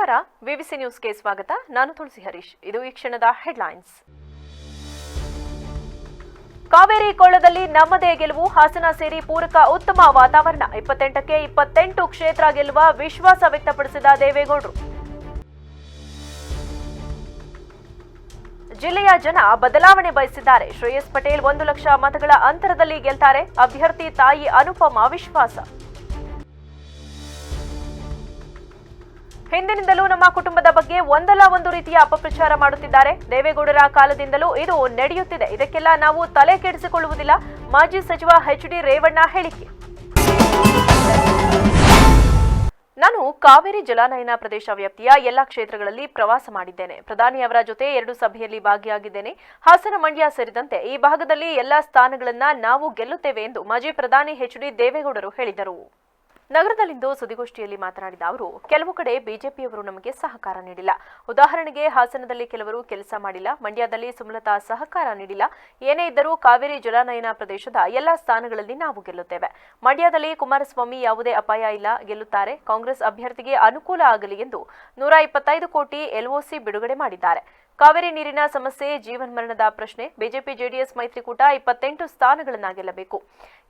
ನಮಸ್ಕಾರ, ವಿವಿಸಿ ನ್ಯೂಸ್ಗೆ ಸ್ವಾಗತ. ನಾನು ತುಳಸಿ ಹರೀಶ್. ಇದು ಈ ಕ್ಷಣದ ಹೆಡ್ಲೈನ್ಸ್. ಕಾವೇರಿ ಕೊಳ್ಳದಲ್ಲಿ ನಮ್ಮದೇ ಗೆಲುವು, ಹಾಸನ ಸೇರಿ ಪೂರಕ ಉತ್ತಮ ವಾತಾವರಣ. 28ಕ್ಕೆ 28 ಕ್ಷೇತ್ರ ಗೆಲ್ಲುವ ವಿಶ್ವಾಸ ವ್ಯಕ್ತಪಡಿಸಿದ ದೇವೇಗೌಡರು. ಜಿಲ್ಲೆಯ ಜನ ಬದಲಾವಣೆ ಬಯಸಿದ್ದಾರೆ. ಶ್ರೇಯಸ್ ಪಟೇಲ್ 1 ಲಕ್ಷ ಮತಗಳ ಅಂತರದಲ್ಲಿ ಗೆಲ್ತಾರೆ. ಅಭ್ಯರ್ಥಿ ತಾಯಿ ಅನುಪಮ ವಿಶ್ವಾಸ. ಹಿಂದಿನಿಂದಲೂ ನಮ್ಮ ಕುಟುಂಬದ ಬಗ್ಗೆ ಒಂದಲ್ಲ ಒಂದು ರೀತಿಯ ಅಪಪ್ರಚಾರ ಮಾಡುತ್ತಿದ್ದಾರೆ. ದೇವೇಗೌಡರ ಕಾಲದಿಂದಲೂ ಇದು ನಡೆಯುತ್ತಿದೆ. ಇದಕ್ಕೆಲ್ಲ ನಾವು ತಲೆ ಕೆಡಿಸಿಕೊಳ್ಳುವುದಿಲ್ಲ. ಮಾಜಿ ಸಚಿವ ಎಚ್.ಡಿ. ರೇವಣ್ಣ ಹೇಳಿಕೆ. ನಾನು ಕಾವೇರಿ ಜಲಾನಯನ ಪ್ರದೇಶ ವ್ಯಾಪ್ತಿಯ ಎಲ್ಲಾ ಕ್ಷೇತ್ರಗಳಲ್ಲಿ ಪ್ರವಾಸ ಮಾಡಿದ್ದೇನೆ. ಪ್ರಧಾನಿಯವರ ಜೊತೆ 2 ಸಭೆಯಲ್ಲಿ ಭಾಗಿಯಾಗಿದ್ದೇನೆ. ಹಾಸನ, ಮಂಡ್ಯ ಸೇರಿದಂತೆ ಈ ಭಾಗದಲ್ಲಿ ಎಲ್ಲಾ ಸ್ಥಾನಗಳನ್ನ ನಾವು ಗೆಲ್ಲುತ್ತೇವೆ ಎಂದು ಮಾಜಿ ಪ್ರಧಾನಿ ಎಚ್.ಡಿ. ದೇವೇಗೌಡರು ಹೇಳಿದರು. ನಗರದಲ್ಲಿಂದು ಸುದ್ದಿಗೋಷ್ಠಿಯಲ್ಲಿ ಮಾತನಾಡಿದ ಅವರು, ಕೆಲವು ಕಡೆ ಬಿಜೆಪಿಯವರು ನಮಗೆ ಸಹಕಾರ ನೀಡಿಲ್ಲ. ಉದಾಹರಣೆಗೆ ಹಾಸನದಲ್ಲಿ ಕೆಲವರು ಕೆಲಸ ಮಾಡಿಲ್ಲ, ಮಂಡ್ಯದಲ್ಲಿ ಸುಮಲತಾ ಸಹಕಾರ ನೀಡಿಲ್ಲ. ಏನೇ ಇದ್ದರೂ ಕಾವೇರಿ ಜಲಾನಯನ ಪ್ರದೇಶದ ಎಲ್ಲಾ ಸ್ಥಾನಗಳಲ್ಲಿ ನಾವು ಗೆಲ್ಲುತ್ತೇವೆ. ಮಂಡ್ಯದಲ್ಲಿ ಕುಮಾರಸ್ವಾಮಿ ಯಾವುದೇ ಅಪಾಯ ಇಲ್ಲ, ಗೆಲ್ಲುತ್ತಾರೆ. ಕಾಂಗ್ರೆಸ್ ಅಭ್ಯರ್ಥಿಗೆ ಅನುಕೂಲ ಆಗಲಿ ಎಂದು 125 ಕೋಟಿ ಎಲ್ಒಸಿ ಬಿಡುಗಡೆ ಮಾಡಿದ್ದಾರೆ. ಕಾವೇರಿ ನೀರಿನ ಸಮಸ್ಯೆ ಜೀವನ್ಮರಣದ ಪ್ರಶ್ನೆ. ಬಿಜೆಪಿ ಜೆಡಿಎಸ್ ಮೈತ್ರಿಕೂಟ 28 ಸ್ಥಾನಗಳನ್ನ ಗೆಲ್ಲಬೇಕು.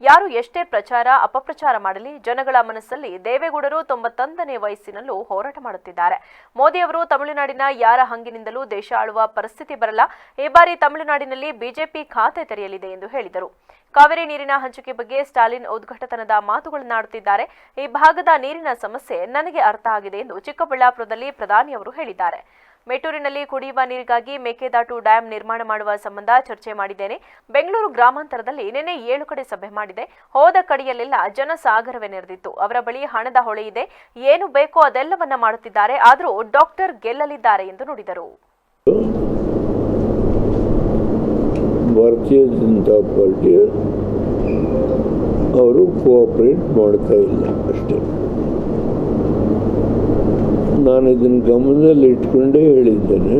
ಯಾರು ಎಷ್ಟೇ ಪ್ರಚಾರ ಅಪಪ್ರಚಾರ ಮಾಡಲಿ, ಜನಗಳ ಮನಸ್ಸಲ್ಲಿ ದೇವೇಗೌಡರು 91ನೇ ವಯಸ್ಸಿನಲ್ಲೂ ಹೋರಾಟ ಮಾಡುತ್ತಿದ್ದಾರೆ. ಮೋದಿ ಅವರು ತಮಿಳುನಾಡಿನ ಯಾರ ಹಂಗಿನಿಂದಲೂ ದೇಶ ಆಳುವ ಪರಿಸ್ಥಿತಿ ಬರಲ್ಲ. ಈ ಬಾರಿ ತಮಿಳುನಾಡಿನಲ್ಲಿ ಬಿಜೆಪಿ ಖಾತೆ ತೆರೆಯಲಿದೆ ಎಂದು ಹೇಳಿದರು. ಕಾವೇರಿ ನೀರಿನ ಹಂಚಿಕೆ ಬಗ್ಗೆ ಸ್ಟಾಲಿನ್ ಉದ್ಘಾಟನದ ಮಾತುಗಳನ್ನಾಡುತ್ತಿದ್ದಾರೆ. ಈ ಭಾಗದ ನೀರಿನ ಸಮಸ್ಯೆ ನನಗೆ ಅರ್ಥ ಆಗಿದೆ ಎಂದು ಚಿಕ್ಕಬಳ್ಳಾಪುರದಲ್ಲಿ ಪ್ರಧಾನಿಯವರು ಹೇಳಿದ್ದಾರೆ. ಮೆಟ್ಟೂರಿನಲ್ಲಿ ಕುಡಿಯುವ ನೀರಿಗಾಗಿ ಮೇಕೆದಾಟು ಡ್ಯಾಂ ನಿರ್ಮಾಣ ಮಾಡುವ ಸಂಬಂಧ ಚರ್ಚೆ ಮಾಡಿದ್ದೇನೆ. ಬೆಂಗಳೂರು ಗ್ರಾಮಾಂತರದಲ್ಲಿ ನಿನ್ನೆ 7 ಕಡೆ ಸಭೆ ಮಾಡಿದೆ. ಹೋದ ಕಡೆಯಲ್ಲೆಲ್ಲ ಜನಸಾಗರವೇ ನೆರೆದಿತ್ತು. ಅವರ ಬಳಿ ಹಣದ ಹೊಳೆ ಇದೆ, ಏನು ಬೇಕೋ ಅದೆಲ್ಲವನ್ನ ಮಾಡುತ್ತಿದ್ದಾರೆ. ಆದರೂ ಡಾಕ್ಟರ್ ಗೆಲ್ಲಲಿದ್ದಾರೆ ಎಂದು ನುಡಿದರು. ಭಾರತೀಯ ಜನತಾ ಪಾರ್ಟಿ ಅವರು ಕೋಆಪರೇಟ್ ಮಾಡ್ತಾ ಇಲ್ಲ ಅಷ್ಟೇ. ನಾನು ಇದನ್ನು ಗಮನದಲ್ಲಿ ಇಟ್ಕೊಂಡೇ ಹೇಳಿದ್ದೇನೆ.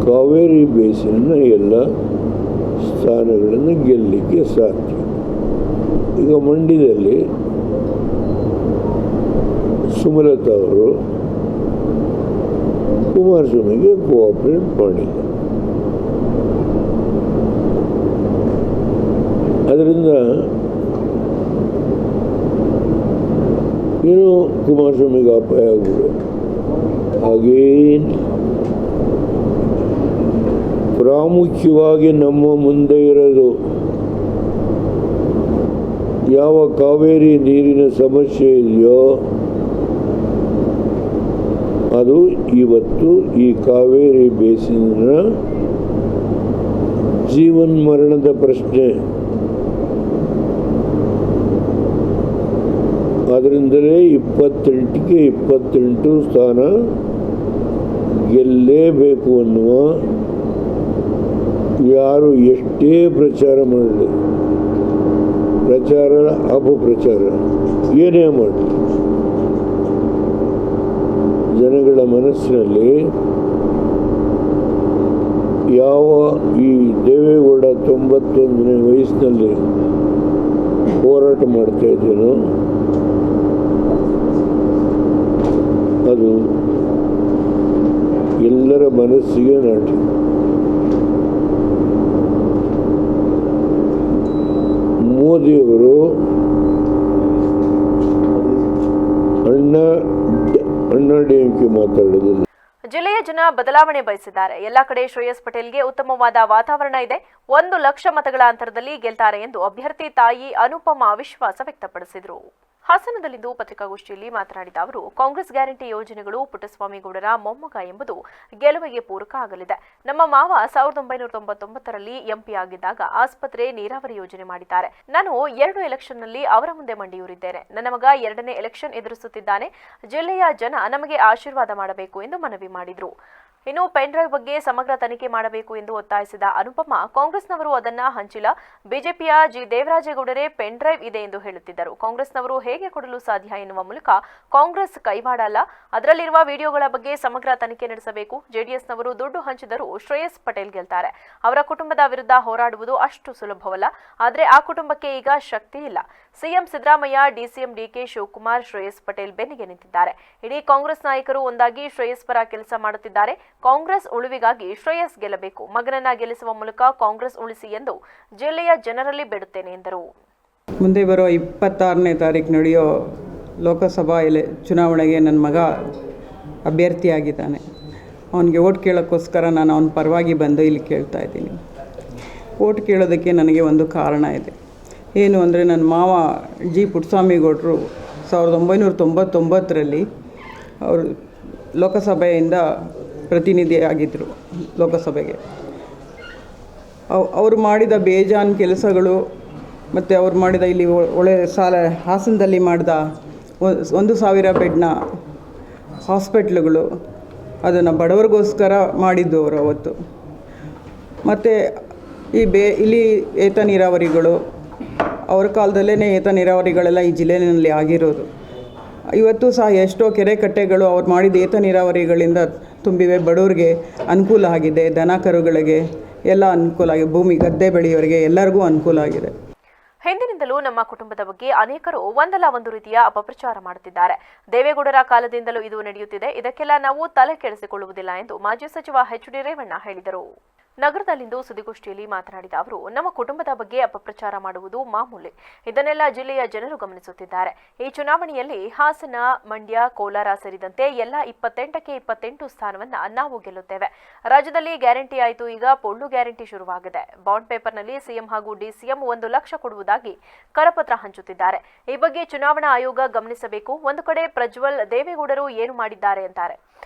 ಕಾವೇರಿ ಬೇಸಿನ ಎಲ್ಲ ಸ್ಥಾನಗಳನ್ನು ಗೆಲ್ಲಲಿಕ್ಕೆ ಸಾಧ್ಯ. ಈಗ ಮಂಡ್ಯದಲ್ಲಿ ಸುಮಲತಾ ಅವರು ಕುಮಾರಸ್ವಾಮಿಗೆ ಕೋಆಪರೇಟ್ ಮಾಡಿಲ್ಲ. ಅದರಿಂದ ಏನು ಕುಮಾರಸ್ವಾಮಿಗೆ ಅಪಾಯ ಆಗ್ಬಿಡು. ಹಾಗೇನು ಪ್ರಾಮುಖ್ಯವಾಗಿ ನಮ್ಮ ಮುಂದೆ ಇರೋದು ಯಾವ ಕಾವೇರಿ ನೀರಿನ ಸಮಸ್ಯೆ ಇದೆಯೋ ಅದು ಇವತ್ತು ಈ ಕಾವೇರಿ ಬೇಸಿನ ಜೀವನ್ಮರಣದ ಪ್ರಶ್ನೆ. ಅದರಿಂದಲೇ 28ಕ್ಕೆ 28 ಸ್ಥಾನ ಗೆಲ್ಲೇಬೇಕು ಅನ್ನುವ, ಯಾರು ಎಷ್ಟೇ ಪ್ರಚಾರ ಮಾಡಲಿ, ಪ್ರಚಾರ ಅಪಪ್ರಚಾರ ಏನೇ ಮಾಡಲಿ, ಜನಗಳ ಮನಸ್ಸಿನಲ್ಲಿ ಯಾವ ಈ ದೇವೇಗೌಡ 91ನೇ ವಯಸ್ಸಿನಲ್ಲಿ ಹೋರಾಟ ಮಾಡ್ತಾ ಇದ್ದೇನೋ ಅದು ಎಲ್ಲರ ಮನಸ್ಸಿಗೆ ನಾಟಿ. ಮೋದಿಯವರು ಅಣ್ಣ ಡಿಎಂಕೆ ಮಾತಾಡೋದಿಲ್ಲ. ಜಿಲ್ಲೆಯ ಜನ ಬದಲಾವಣೆ ಬಯಸಿದ್ದಾರೆ. ಎಲ್ಲಾ ಕಡೆ ಶ್ರೇಯಸ್ ಪಟೇಲ್ಗೆ ಉತ್ತಮವಾದ ವಾತಾವರಣ ಇದೆ. 1 ಲಕ್ಷ ಮತಗಳ ಅಂತರದಲ್ಲಿ ಗೆಲ್ತಾರೆ ಎಂದು ಅಭ್ಯರ್ಥಿ ತಾಯಿ ಅನುಪಮ ವಿಶ್ವಾಸ ವ್ಯಕ್ತಪಡಿಸಿದರು. ಹಾಸನದಲ್ಲಿಂದು ಪತ್ರಿಕಾಗೋಷ್ಠಿಯಲ್ಲಿ ಮಾತನಾಡಿದ ಅವರು, ಕಾಂಗ್ರೆಸ್ ಗ್ಯಾರಂಟಿ ಯೋಜನೆಗಳು ಪುಟ್ಟಸ್ವಾಮಿ ಗೌಡರ ಮೊಮ್ಮಗ ಎಂಬುದು ಗೆಲುವಿಗೆ ಪೂರಕ ಆಗಲಿದೆ. ನಮ್ಮ ಮಾವ 1999ರಲ್ಲಿ ಎಂಪಿ ಆಗಿದ್ದಾಗ ಆಸ್ಪತ್ರೆ, ನೀರಾವರಿ ಯೋಜನೆ ಮಾಡಿದ್ದಾರೆ. ನಾನು 2 ಎಲೆಕ್ಷನ್ನಲ್ಲಿ ಅವರ ಮುಂದೆ ಮಂಡಿಯೂರಿದ್ದೇನೆ. ನನ್ನ ಮಗ 2ನೇ ಎಲೆಕ್ಷನ್ ಎದುರಿಸುತ್ತಿದ್ದಾನೆ. ಜಿಲ್ಲೆಯ ಜನ ನಮಗೆ ಆಶೀರ್ವಾದ ಮಾಡಬೇಕು ಎಂದು ಮನವಿ ಮಾಡಿದರು. ಇನ್ನು ಪೆನ್ ಡ್ರೈವ್ ಬಗ್ಗೆ ಸಮಗ್ರ ತನಿಖೆ ಮಾಡಬೇಕು ಎಂದು ಒತ್ತಾಯಿಸಿದ ಅನುಪಮ, ಕಾಂಗ್ರೆಸ್ನವರು ಅದನ್ನ ಹಂಚಿಲ್ಲ. ಬಿಜೆಪಿಯ ಜಿ. ದೇವರಾಜೇಗೌಡರೇ ಪೆನ್ ಡ್ರೈವ್ ಇದೆ ಎಂದು ಹೇಳುತ್ತಿದ್ದರು. ಕಾಂಗ್ರೆಸ್ನವರು ಹೇಗೆ ಕೊಡಲು ಸಾಧ್ಯ ಎನ್ನುವ ಮೂಲಕ ಕಾಂಗ್ರೆಸ್ ಕೈವಾಡ ಅಲ್ಲ. ಅದರಲ್ಲಿರುವ ವಿಡಿಯೋಗಳ ಬಗ್ಗೆ ಸಮಗ್ರ ತನಿಖೆ ನಡೆಸಬೇಕು. ಜೆಡಿಎಸ್ನವರು ದುಡ್ಡು ಹಂಚಿದರೂ ಶ್ರೇಯಸ್ ಪಟೇಲ್ ಗೆಲ್ತಾರೆ. ಅವರ ಕುಟುಂಬದ ವಿರುದ್ಧ ಹೋರಾಡುವುದು ಅಷ್ಟು ಸುಲಭವಲ್ಲ. ಆದರೆ ಆ ಕುಟುಂಬಕ್ಕೆ ಈಗ ಶಕ್ತಿ ಇಲ್ಲ. ಸಿಎಂ ಸಿದ್ದರಾಮಯ್ಯ, ಡಿಸಿಎಂ ಡಿಕೆ ಶಿವಕುಮಾರ್ ಶ್ರೇಯಸ್ ಪಟೇಲ್ ಬೆನ್ನಿಗೆ ನಿಂತಿದ್ದಾರೆ. ಇಡೀ ಕಾಂಗ್ರೆಸ್ ನಾಯಕರು ಒಂದಾಗಿ ಶ್ರೇಯಸ್ ಪರ ಕೆಲಸ ಮಾಡುತ್ತಿದ್ದಾರೆ. ಕಾಂಗ್ರೆಸ್ ಉಳಿವಿಗಾಗಿ ಶ್ರೇಯಸ್ ಗೆಲ್ಲಬೇಕು. ಮಗನನ್ನ ಗೆಲ್ಲಿಸುವ ಮೂಲಕ ಕಾಂಗ್ರೆಸ್ ಉಳಿಸಿ ಎಂದು ಜಿಲ್ಲೆಯ ಜನರಲ್ಲಿ ಬೇಡುತ್ತೇನೆ ಎಂದರು. ಮುಂದೆ ಬರೋ 26ನೇ ತಾರೀಕು ನಡೆಯೋ ಲೋಕಸಭಾ ಚುನಾವಣೆಗೆ ನನ್ನ ಮಗ ಅಭ್ಯರ್ಥಿಯಾಗಿದ್ದಾನೆ. ಅವನಿಗೆ ಓಟ್ ಕೇಳೋಕ್ಕೋಸ್ಕರ ನಾನು ಅವನ ಪರವಾಗಿ ಬಂದು ಇಲ್ಲಿ ಕೇಳ್ತಾ ಇದ್ದೀನಿ. ಓಟ್ ಕೇಳೋದಕ್ಕೆ ನನಗೆ ಒಂದು ಕಾರಣ ಇದೆ. ಏನು ಅಂದರೆ ನನ್ನ ಮಾವ ಜಿ ಪುಟ್ಟಸ್ವಾಮಿಗೌಡರು 1999ರಲ್ಲಿ ಅವರು ಲೋಕಸಭೆಯಿಂದ ಪ್ರತಿನಿಧಿಯಾಗಿದ್ದರು ಲೋಕಸಭೆಗೆ. ಅವರು ಮಾಡಿದ ಬೇಜಾನ್ ಕೆಲಸಗಳು ಮತ್ತು ಅವ್ರು ಮಾಡಿದ ಇಲ್ಲಿ ಹಾಸನದಲ್ಲಿ ಮಾಡಿದ 1,000 ಬೆಡ್ನ ಹಾಸ್ಪಿಟ್ಲುಗಳು, ಅದನ್ನು ಬಡವರಿಗೋಸ್ಕರ ಮಾಡಿದ್ದು ಅವರು ಅವತ್ತು. ಮತ್ತು ಇಲ್ಲಿ ಏತ ನೀರಾವರಿಗಳು, ಅವ್ರ ಕಾಲದಲ್ಲೇ ಏತ ನೀರಾವರಿಗಳೆಲ್ಲ ಈ ಜಿಲ್ಲೆಯಲ್ಲಿ ಆಗಿರೋದು. ಇವತ್ತು ಸಹ ಎಷ್ಟೋ ಕೆರೆ ಕಟ್ಟೆಗಳು ಅವ್ರು ಮಾಡಿದ ಏತ ನೀರಾವರಿಗಳಿಂದ ತುಂಬಿವೆ. ಬಡವ್ರಿಗೆ ಅನುಕೂಲ ಆಗಿದೆ, ದನ ಕರುಗಳಿಗೆ ಎಲ್ಲ ಅನುಕೂಲ ಆಗಿದೆ, ಭೂಮಿ ಗದ್ದೆ ಬೆಳೆಯೋರಿಗೆ ಎಲ್ಲರಿಗೂ ಅನುಕೂಲ ಆಗಿದೆ. ಹಿಂದಿನಿಂದಲೂ ನಮ್ಮ ಕುಟುಂಬದ ಬಗ್ಗೆ ಅನೇಕರು ಒಂದಲ್ಲ ಒಂದು ರೀತಿಯ ಅಪಪ್ರಚಾರ ಮಾಡುತ್ತಿದ್ದಾರೆ. ದೇವೇಗೌಡರ ಕಾಲದಿಂದಲೂ ಇದು ನಡೆಯುತ್ತಿದೆ. ಇದಕ್ಕೆಲ್ಲ ನಾವು ತಲೆ ಕೆಡಿಸಿಕೊಳ್ಳುವುದಿಲ್ಲ ಎಂದು ಮಾಜಿ ಸಚಿವ ಎಚ್.ಡಿ. ರೇವಣ್ಣ ಹೇಳಿದರು. ನಗರದಲ್ಲಿಂದು ಸುದ್ದಿಗೋಷ್ಠಿಯಲ್ಲಿ ಮಾತನಾಡಿದ ಅವರು, ನಮ್ಮ ಕುಟುಂಬದ ಬಗ್ಗೆ ಅಪಪ್ರಚಾರ ಮಾಡುವುದು ಮಾಮೂಲಿ. ಇದನ್ನೆಲ್ಲ ಜಿಲ್ಲೆಯ ಜನರು ಗಮನಿಸುತ್ತಿದ್ದಾರೆ. ಈ ಚುನಾವಣೆಯಲ್ಲಿ ಹಾಸನ, ಮಂಡ್ಯ, ಕೋಲಾರ ಸೇರಿದಂತೆ ಎಲ್ಲ 28ಕ್ಕೆ 28 ಸ್ಥಾನವನ್ನ ನಾವು ಗೆಲ್ಲುತ್ತೇವೆ. ರಾಜ್ಯದಲ್ಲಿ ಗ್ಯಾರಂಟಿ ಆಯಿತು, ಈಗ ಪೊಳ್ಳು ಗ್ಯಾರಂಟಿ ಶುರುವಾಗಿದೆ. ಬಾಂಡ್ ಪೇಪರ್ನಲ್ಲಿ ಸಿಎಂ ಹಾಗೂ ಡಿಸಿಎಂ 1 ಲಕ್ಷ ಕೊಡುವುದಾಗಿ ಕರಪತ್ರ ಹಂಚುತ್ತಿದ್ದಾರೆ. ಈ ಬಗ್ಗೆ ಚುನಾವಣಾ ಆಯೋಗ ಗಮನಿಸಬೇಕು. ಒಂದು ಕಡೆ ಪ್ರಜ್ವಲ್ ದೇವೇಗೌಡರು ಏನು ಮಾಡಿದ್ದಾರೆ ಅಂತಾರೆ,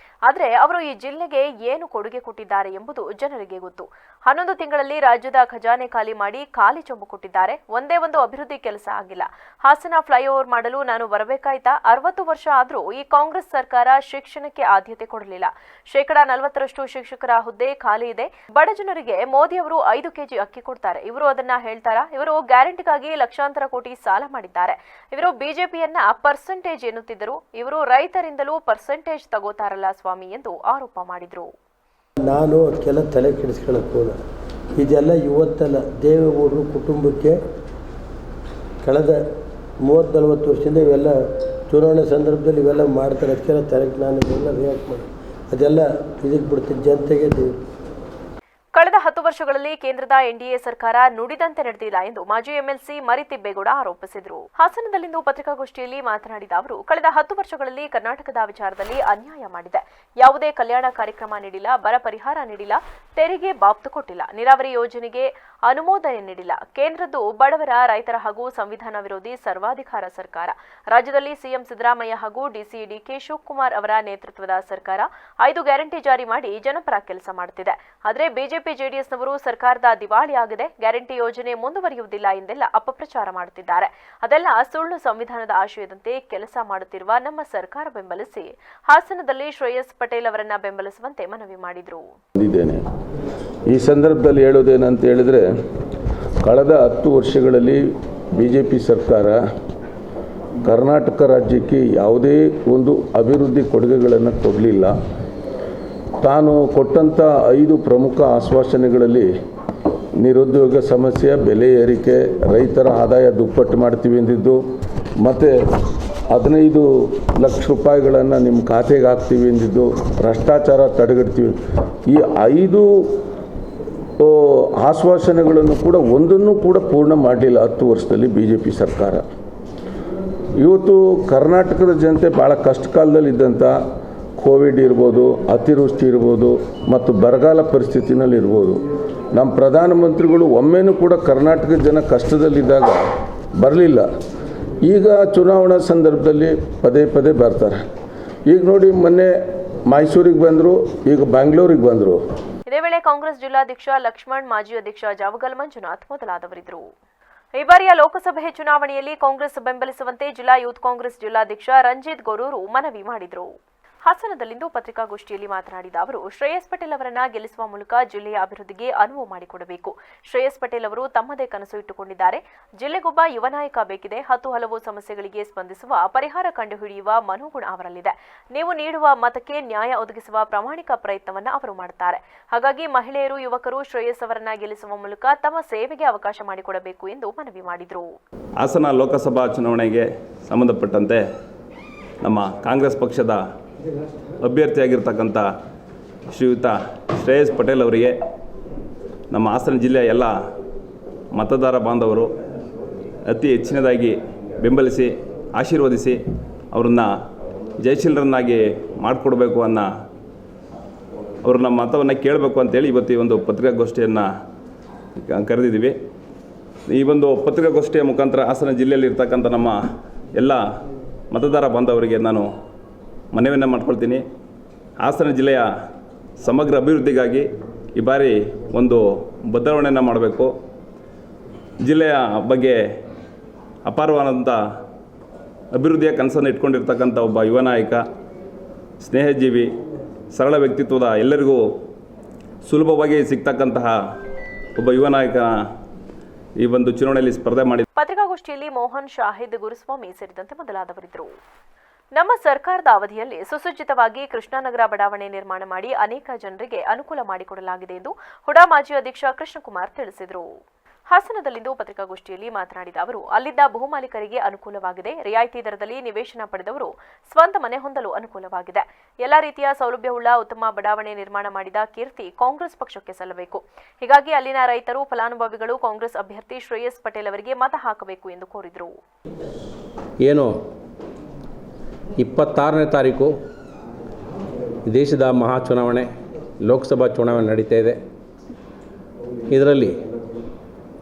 ಆದರೆ ಅವರು ಈ ಜಿಲ್ಲೆಗೆ ಏನು ಕೊಡುಗೆ ಕೊಟ್ಟಿದ್ದಾರೆ ಎಂಬುದು ಜನರಿಗೆ ಗೊತ್ತು. 11 ತಿಂಗಳಲ್ಲಿ ರಾಜ್ಯದ ಖಜಾನೆ ಖಾಲಿ ಮಾಡಿ ಖಾಲಿ ಚೊಂಬು ಕೊಟ್ಟಿದ್ದಾರೆ. ಒಂದೇ ಒಂದು ಅಭಿವೃದ್ಧಿ ಕೆಲಸ ಆಗಿಲ್ಲ. ಹಾಸನ ಫ್ಲೈಓವರ್ ಮಾಡಲು ನಾನು ಬರಬೇಕಾಯ್ತಾ? 60 ವರ್ಷ ಆದರೂ ಈ ಕಾಂಗ್ರೆಸ್ ಸರ್ಕಾರ ಶಿಕ್ಷಣಕ್ಕೆ ಆದ್ಯತೆ ಕೊಡಲಿಲ್ಲ. 40% ಶಿಕ್ಷಕರ ಹುದ್ದೆ ಖಾಲಿ ಇದೆ. ಬಡ ಜನರಿಗೆ ಮೋದಿ ಅವರು 5 ಕೆಜಿ ಅಕ್ಕಿ ಕೊಡ್ತಾರೆ. ಇವರು ಅದನ್ನ ಹೇಳ್ತಾರಾ? ಇವರು ಗ್ಯಾರಂಟಿಗಾಗಿ ಲಕ್ಷಾಂತರ ಕೋಟಿ ಸಾಲ ಮಾಡಿದ್ದಾರೆ. ಇವರು ಬಿಜೆಪಿಯನ್ನ ಪರ್ಸೆಂಟೇಜ್ ಎನ್ನುತ್ತಿದ್ದರು. ಇವರು ರೈತರಿಂದಲೂ ಪರ್ಸೆಂಟೇಜ್ ತಗೋತಾರಲ್ಲ ಸ್ವಾಮಿ ಎಂದು ಆರೋಪ ಮಾಡಿದರು. ನಾನು ಅದಕ್ಕೆಲ್ಲ ತಲೆ ಕೆಡಿಸ್ಕೊಳ್ಳೋಕೆ ಹೋದ. ಇದೆಲ್ಲ ಇವತ್ತಲ್ಲ, ದೇವೇಗೌಡರು ಕುಟುಂಬಕ್ಕೆ ಕಳೆದ 30-40 ವರ್ಷದಿಂದ ಇವೆಲ್ಲ ಚುನಾವಣೆ ಸಂದರ್ಭದಲ್ಲಿ ಇವೆಲ್ಲ ಮಾಡ್ತಾರೆ. ಅದಕ್ಕೆಲ್ಲ ತಲೆಗೆ ನಾನು ಇದೆಲ್ಲ ರಿಯಾಕ್ಟ್ ಮಾಡಿ ಅದೆಲ್ಲ ಇದಕ್ಕೆ ಬಿಡ್ತೀನಿ ಜನತೆಗೆ. ಕಳೆದ 10 ವರ್ಷಗಳಲ್ಲಿ ಕೇಂದ್ರದ ಎನ್ಡಿಎ ಸರ್ಕಾರ ನುಡಿದಂತೆ ನಡೆದಿಲ್ಲ ಎಂದು ಮಾಜಿ ಎಂಎಲ್ಸಿ ಮರಿತಿಬ್ಬೇಗೌಡ ಆರೋಪಿಸಿದರು. ಹಾಸನದಲ್ಲಿಂದು ಪತ್ರಿಕಾಗೋಷ್ಠಿಯಲ್ಲಿ ಮಾತನಾಡಿದ ಅವರು, ಕಳೆದ 10 ವರ್ಷಗಳಲ್ಲಿ ಕರ್ನಾಟಕದ ವಿಚಾರದಲ್ಲಿ ಅನ್ಯಾಯ ಮಾಡಿದೆ. ಯಾವುದೇ ಕಲ್ಯಾಣ ಕಾರ್ಯಕ್ರಮ ನೀಡಿಲ್ಲ, ಬರ ಪರಿಹಾರ ನೀಡಿಲ್ಲ, ತೆರಿಗೆ ಬಾಬ್ತು ಕೊಟ್ಟಿಲ್ಲ, ನೀರಾವರಿ ಯೋಜನೆಗೆ ಅನುಮೋದನೆ ನೀಡಿಲ್ಲ. ಕೇಂದ್ರದ್ದು ಬಡವರ, ರೈತರ ಹಾಗೂ ಸಂವಿಧಾನ ವಿರೋಧಿ ಸರ್ವಾಧಿಕಾರ ಸರ್ಕಾರ. ರಾಜ್ಯದಲ್ಲಿ ಸಿಎಂ ಸಿದ್ದರಾಮಯ್ಯ ಹಾಗೂ ಡಿಕೆ ಶಿವಕುಮಾರ್ ಅವರ ನೇತೃತ್ವದ ಸರ್ಕಾರ 5 ಗ್ಯಾರಂಟಿ ಜಾರಿ ಮಾಡಿ ಜನಪರ ಕೆಲಸ ಮಾಡುತ್ತಿದೆ. ಆದರೆ ಬಿಜೆಪಿ ಜೆಡಿಎಸ್ನವರು ಸರ್ಕಾರದ ದಿವಾಳಿ ಆಗಿದೆ, ಗ್ಯಾರಂಟಿ ಯೋಜನೆ ಮುಂದುವರಿಯುವುದಿಲ್ಲ ಎಂದೆಲ್ಲ ಅಪಪ್ರಚಾರ ಮಾಡುತ್ತಿದ್ದಾರೆ. ಅದೆಲ್ಲ ಸುಳ್ಳು. ಸಂವಿಧಾನದ ಆಶಯದಂತೆ ಕೆಲಸ ಮಾಡುತ್ತಿರುವ ನಮ್ಮ ಸರ್ಕಾರ ಬೆಂಬಲಿಸಿ ಹಾಸನದಲ್ಲಿ ಶ್ರೇಯಸ್ ಪಟೇಲ್ ಅವರನ್ನ ಬೆಂಬಲಿಸುವಂತೆ ಮನವಿ ಮಾಡಿದರು. ಈ ಸಂದರ್ಭದಲ್ಲಿ ಹೇಳೋದೇನಂತ ಹೇಳಿದ್ರೆ, ಕಳೆದ 10 ವರ್ಷಗಳಲ್ಲಿ ಬಿಜೆಪಿ ಸರ್ಕಾರ ಕರ್ನಾಟಕ ರಾಜ್ಯಕ್ಕೆ ಯಾವುದೇ ಒಂದು ಅಭಿವೃದ್ಧಿ ಕೊಡುಗೆಗಳನ್ನು ಕೊಡಲಿಲ್ಲ. ತಾನು ಕೊಟ್ಟಂಥ 5 ಪ್ರಮುಖ ಆಶ್ವಾಸನೆಗಳಲ್ಲಿ ನಿರುದ್ಯೋಗ ಸಮಸ್ಯೆ, ಬೆಲೆ ಏರಿಕೆ, ರೈತರ ಆದಾಯ ದುಪ್ಪಟ್ಟು ಮಾಡ್ತೀವಿ ಎಂದಿದ್ದು, ಮತ್ತು 15 ಲಕ್ಷ ರೂಪಾಯಿಗಳನ್ನು ನಿಮ್ಮ ಖಾತೆಗೆ ಹಾಕ್ತೀವಿ ಎಂದಿದ್ದು, ಭ್ರಷ್ಟಾಚಾರ ತಡೆಗಟ್ತೀವಿ, ಈ 5 ಆಶ್ವಾಸನೆಗಳನ್ನು ಕೂಡ ಒಂದನ್ನು ಕೂಡ ಪೂರ್ಣ ಮಾಡಲಿಲ್ಲ 10 ವರ್ಷದಲ್ಲಿ ಬಿಜೆಪಿ ಸರ್ಕಾರ. ಇವತ್ತು ಕರ್ನಾಟಕದ ಜನತೆ ಭಾಳ ಕಷ್ಟ ಕಾಲದಲ್ಲಿ ಇದ್ದಂಥ ಕೋವಿಡ್ ಇರ್ಬೋದು, ಅತಿವೃಷ್ಟಿ ಇರ್ಬೋದು ಮತ್ತು ಬರಗಾಲ ಪರಿಸ್ಥಿತಿನಲ್ಲಿ ಇರ್ಬೋದು, ನಮ್ಮ ಪ್ರಧಾನಮಂತ್ರಿಗಳು ಒಮ್ಮೆನೂ ಕೂಡ ಕರ್ನಾಟಕದ ಜನ ಕಷ್ಟದಲ್ಲಿದ್ದಾಗ ಬರಲಿಲ್ಲ. ಈಗ ಚುನಾವಣಾ ಸಂದರ್ಭದಲ್ಲಿ ಪದೇ ಪದೇ ಬರ್ತಾರೆ. ಈಗ ನೋಡಿ, ಮೊನ್ನೆ ಮೈಸೂರಿಗೆ ಬಂದರು, ಈಗ ಬೆಂಗಳೂರಿಗೆ ಬಂದರು. ಇದೇ ವೇಳೆ ಕಾಂಗ್ರೆಸ್ ಜಿಲ್ಲಾಧ್ಯಕ್ಷ ಲಕ್ಷ್ಮಣ್, ಮಾಜಿ ಅಧ್ಯಕ್ಷ ಜಾವಗಲ್ ಮಂಜುನಾಥ್ ಮೊದಲಾದವರಿದ್ದರು. ಈ ಬಾರಿಯ ಲೋಕಸಭೆ ಚುನಾವಣೆಯಲ್ಲಿ ಕಾಂಗ್ರೆಸ್ ಬೆಂಬಲಿಸುವಂತೆ ಜಿಲ್ಲಾ ಯೂತ್ ಕಾಂಗ್ರೆಸ್ ಜಿಲ್ಲಾಧ್ಯಕ್ಷ ರಂಜಿತ್ ಗೊರೂರು ಮನವಿ ಮಾಡಿದರು. ಹಾಸನದಲ್ಲಿಂದು ಪತ್ರಿಕಾಗೋಷ್ಠಿಯಲ್ಲಿ ಮಾತನಾಡಿದ ಅವರು, ಶ್ರೇಯಸ್ ಪಟೇಲ್ ಅವರನ್ನ ಗೆಲ್ಲಿಸುವ ಮೂಲಕ ಜಿಲ್ಲೆಯ ಅಭಿವೃದ್ಧಿಗೆ ಅನುವು ಮಾಡಿಕೊಡಬೇಕು. ಶ್ರೇಯಸ್ ಪಟೇಲ್ ಅವರು ತಮ್ಮದೇ ಕನಸು ಇಟ್ಟುಕೊಂಡಿದ್ದಾರೆ. ಜಿಲ್ಲೆಗೊಬ್ಬ ಯುವ ನಾಯಕ ಬೇಕಿದೆ. 10 ಹಲವು ಸಮಸ್ಯೆಗಳಿಗೆ ಸ್ಪಂದಿಸುವ, ಪರಿಹಾರ ಕಂಡುಹಿಡಿಯುವ ಮನೋಗುಣ ಅವರಲ್ಲಿದೆ. ನೀವು ನೀಡುವ ಮತಕ್ಕೆ ನ್ಯಾಯ ಒದಗಿಸುವ ಪ್ರಾಮಾಣಿಕ ಪ್ರಯತ್ನವನ್ನ ಅವರು ಮಾಡುತ್ತಾರೆ. ಹಾಗಾಗಿ ಮಹಿಳೆಯರು, ಯುವಕರು ಶ್ರೇಯಸ್ ಅವರನ್ನ ಗೆಲ್ಲಿಸುವ ಮೂಲಕ ತಮ್ಮ ಸೇವೆಗೆ ಅವಕಾಶ ಮಾಡಿಕೊಡಬೇಕು ಎಂದು ಮನವಿ ಮಾಡಿದರು. ಹಾಸನ ಲೋಕಸಭಾ ಚುನಾವಣೆಗೆ ಸಂಬಂಧಪಟ್ಟಂತೆ ನಮ್ಮ ಕಾಂಗ್ರೆಸ್ ಪಕ್ಷದ ಅಭ್ಯರ್ಥಿಯಾಗಿರ್ತಕ್ಕಂಥ ಶ್ರೀಯುತ ಶ್ರೇಯಸ್ ಪಟೇಲ್ ಅವರಿಗೆ ನಮ್ಮ ಹಾಸನ ಜಿಲ್ಲೆಯ ಎಲ್ಲ ಮತದಾರ ಬಾಂಧವರು ಅತಿ ಹೆಚ್ಚಿನದಾಗಿ ಬೆಂಬಲಿಸಿ ಆಶೀರ್ವದಿಸಿ ಅವರನ್ನು ಜಯಶೀಲರನ್ನಾಗಿ ಮಾಡಿಕೊಡ್ಬೇಕು ಅನ್ನೋ ಅವ್ರನ್ನ ಮತವನ್ನು ಕೇಳಬೇಕು ಅಂತೇಳಿ ಇವತ್ತು ಈ ಒಂದು ಪತ್ರಿಕಾಗೋಷ್ಠಿಯನ್ನು ಕರೆದಿದ್ದೀವಿ. ಈ ಒಂದು ಪತ್ರಿಕಾಗೋಷ್ಠಿಯ ಮುಖಾಂತರ ಹಾಸನ ಜಿಲ್ಲೆಯಲ್ಲಿ ಇರ್ತಕ್ಕಂಥ ನಮ್ಮ ಎಲ್ಲ ಮತದಾರ ಬಾಂಧವರಿಗೆ ನಾನು ಮನವಿಯನ್ನು ಮಾಡ್ಕೊಳ್ತೀನಿ. ಹಾಸನ ಜಿಲ್ಲೆಯ ಸಮಗ್ರ ಅಭಿವೃದ್ಧಿಗಾಗಿ ಈ ಬಾರಿ ಒಂದು ಬದಲಾವಣೆಯನ್ನು ಮಾಡಬೇಕು. ಜಿಲ್ಲೆಯ ಬಗ್ಗೆ ಅಪಾರವಾದಂಥ ಅಭಿವೃದ್ಧಿಯ ಕನಸನ್ನು ಇಟ್ಕೊಂಡಿರ್ತಕ್ಕಂಥ ಒಬ್ಬ ಯುವ ನಾಯಕ, ಸ್ನೇಹಜೀವಿ, ಸರಳ ವ್ಯಕ್ತಿತ್ವದ, ಎಲ್ಲರಿಗೂ ಸುಲಭವಾಗಿ ಸಿಗ್ತಕ್ಕಂತಹ ಒಬ್ಬ ಯುವ ನಾಯಕ ಈ ಒಂದು ಚುನಾವಣೆಯಲ್ಲಿ ಸ್ಪರ್ಧೆ ಮಾಡಿ. ಪತ್ರಿಕಾಗೋಷ್ಠಿಯಲ್ಲಿ ಮೋಹನ್, ಶಾಹಿದ್, ಗುರುಸ್ವಾಮಿ ಸೇರಿದಂತೆ ಮೊದಲಾದವರಿದ್ದರು. ನಮ್ಮ ಸರ್ಕಾರದ ಅವಧಿಯಲ್ಲಿ ಸುಸಜ್ಜಿತವಾಗಿ ಕೃಷ್ಣಾನಗರ ಬಡಾವಣೆ ನಿರ್ಮಾಣ ಮಾಡಿ ಅನೇಕ ಜನರಿಗೆ ಅನುಕೂಲ ಮಾಡಿಕೊಡಲಾಗಿದೆ ಎಂದು ಹುಡಾ ಮಾಜಿ ಅಧ್ಯಕ್ಷ ಕೃಷ್ಣಕುಮಾರ್ ತಿಳಿಸಿದರು. ಹಾಸನದಲ್ಲಿಂದು ಪತ್ರಿಕಾಗೋಷ್ಠಿಯಲ್ಲಿ ಮಾತನಾಡಿದ ಅವರು, ಅಲ್ಲಿದ್ದ ಬಹುಮಾಲೀಕರಿಗೆ ಅನುಕೂಲವಾಗಿದೆ. ರಿಯಾಯಿತಿ ದರದಲ್ಲಿ ನಿವೇಶನ ಪಡೆದವರು ಸ್ವಂತ ಮನೆ ಹೊಂದಲು ಅನುಕೂಲವಾಗಿದೆ. ಎಲ್ಲ ರೀತಿಯ ಸೌಲಭ್ಯವುಳ್ಳ ಉತ್ತಮ ಬಡಾವಣೆ ನಿರ್ಮಾಣ ಮಾಡಿದ ಕೀರ್ತಿ ಕಾಂಗ್ರೆಸ್ ಪಕ್ಷಕ್ಕೆ ಸಲ್ಲಬೇಕು. ಹೀಗಾಗಿ ಅಲ್ಲಿನ ರೈತರು, ಫಲಾನುಭವಿಗಳು ಕಾಂಗ್ರೆಸ್ ಅಭ್ಯರ್ಥಿ ಶ್ರೇಯಸ್ ಪಟೇಲ್ ಅವರಿಗೆ ಮತ ಹಾಕಬೇಕು ಎಂದು ಕೋರಿದರು. ಏನು 26ನೇ ತಾರೀಕು ದೇಶದ ಮಹಾ ಚುನಾವಣೆ, ಲೋಕಸಭಾ ಚುನಾವಣೆ ನಡೀತಾ ಇದೆ. ಇದರಲ್ಲಿ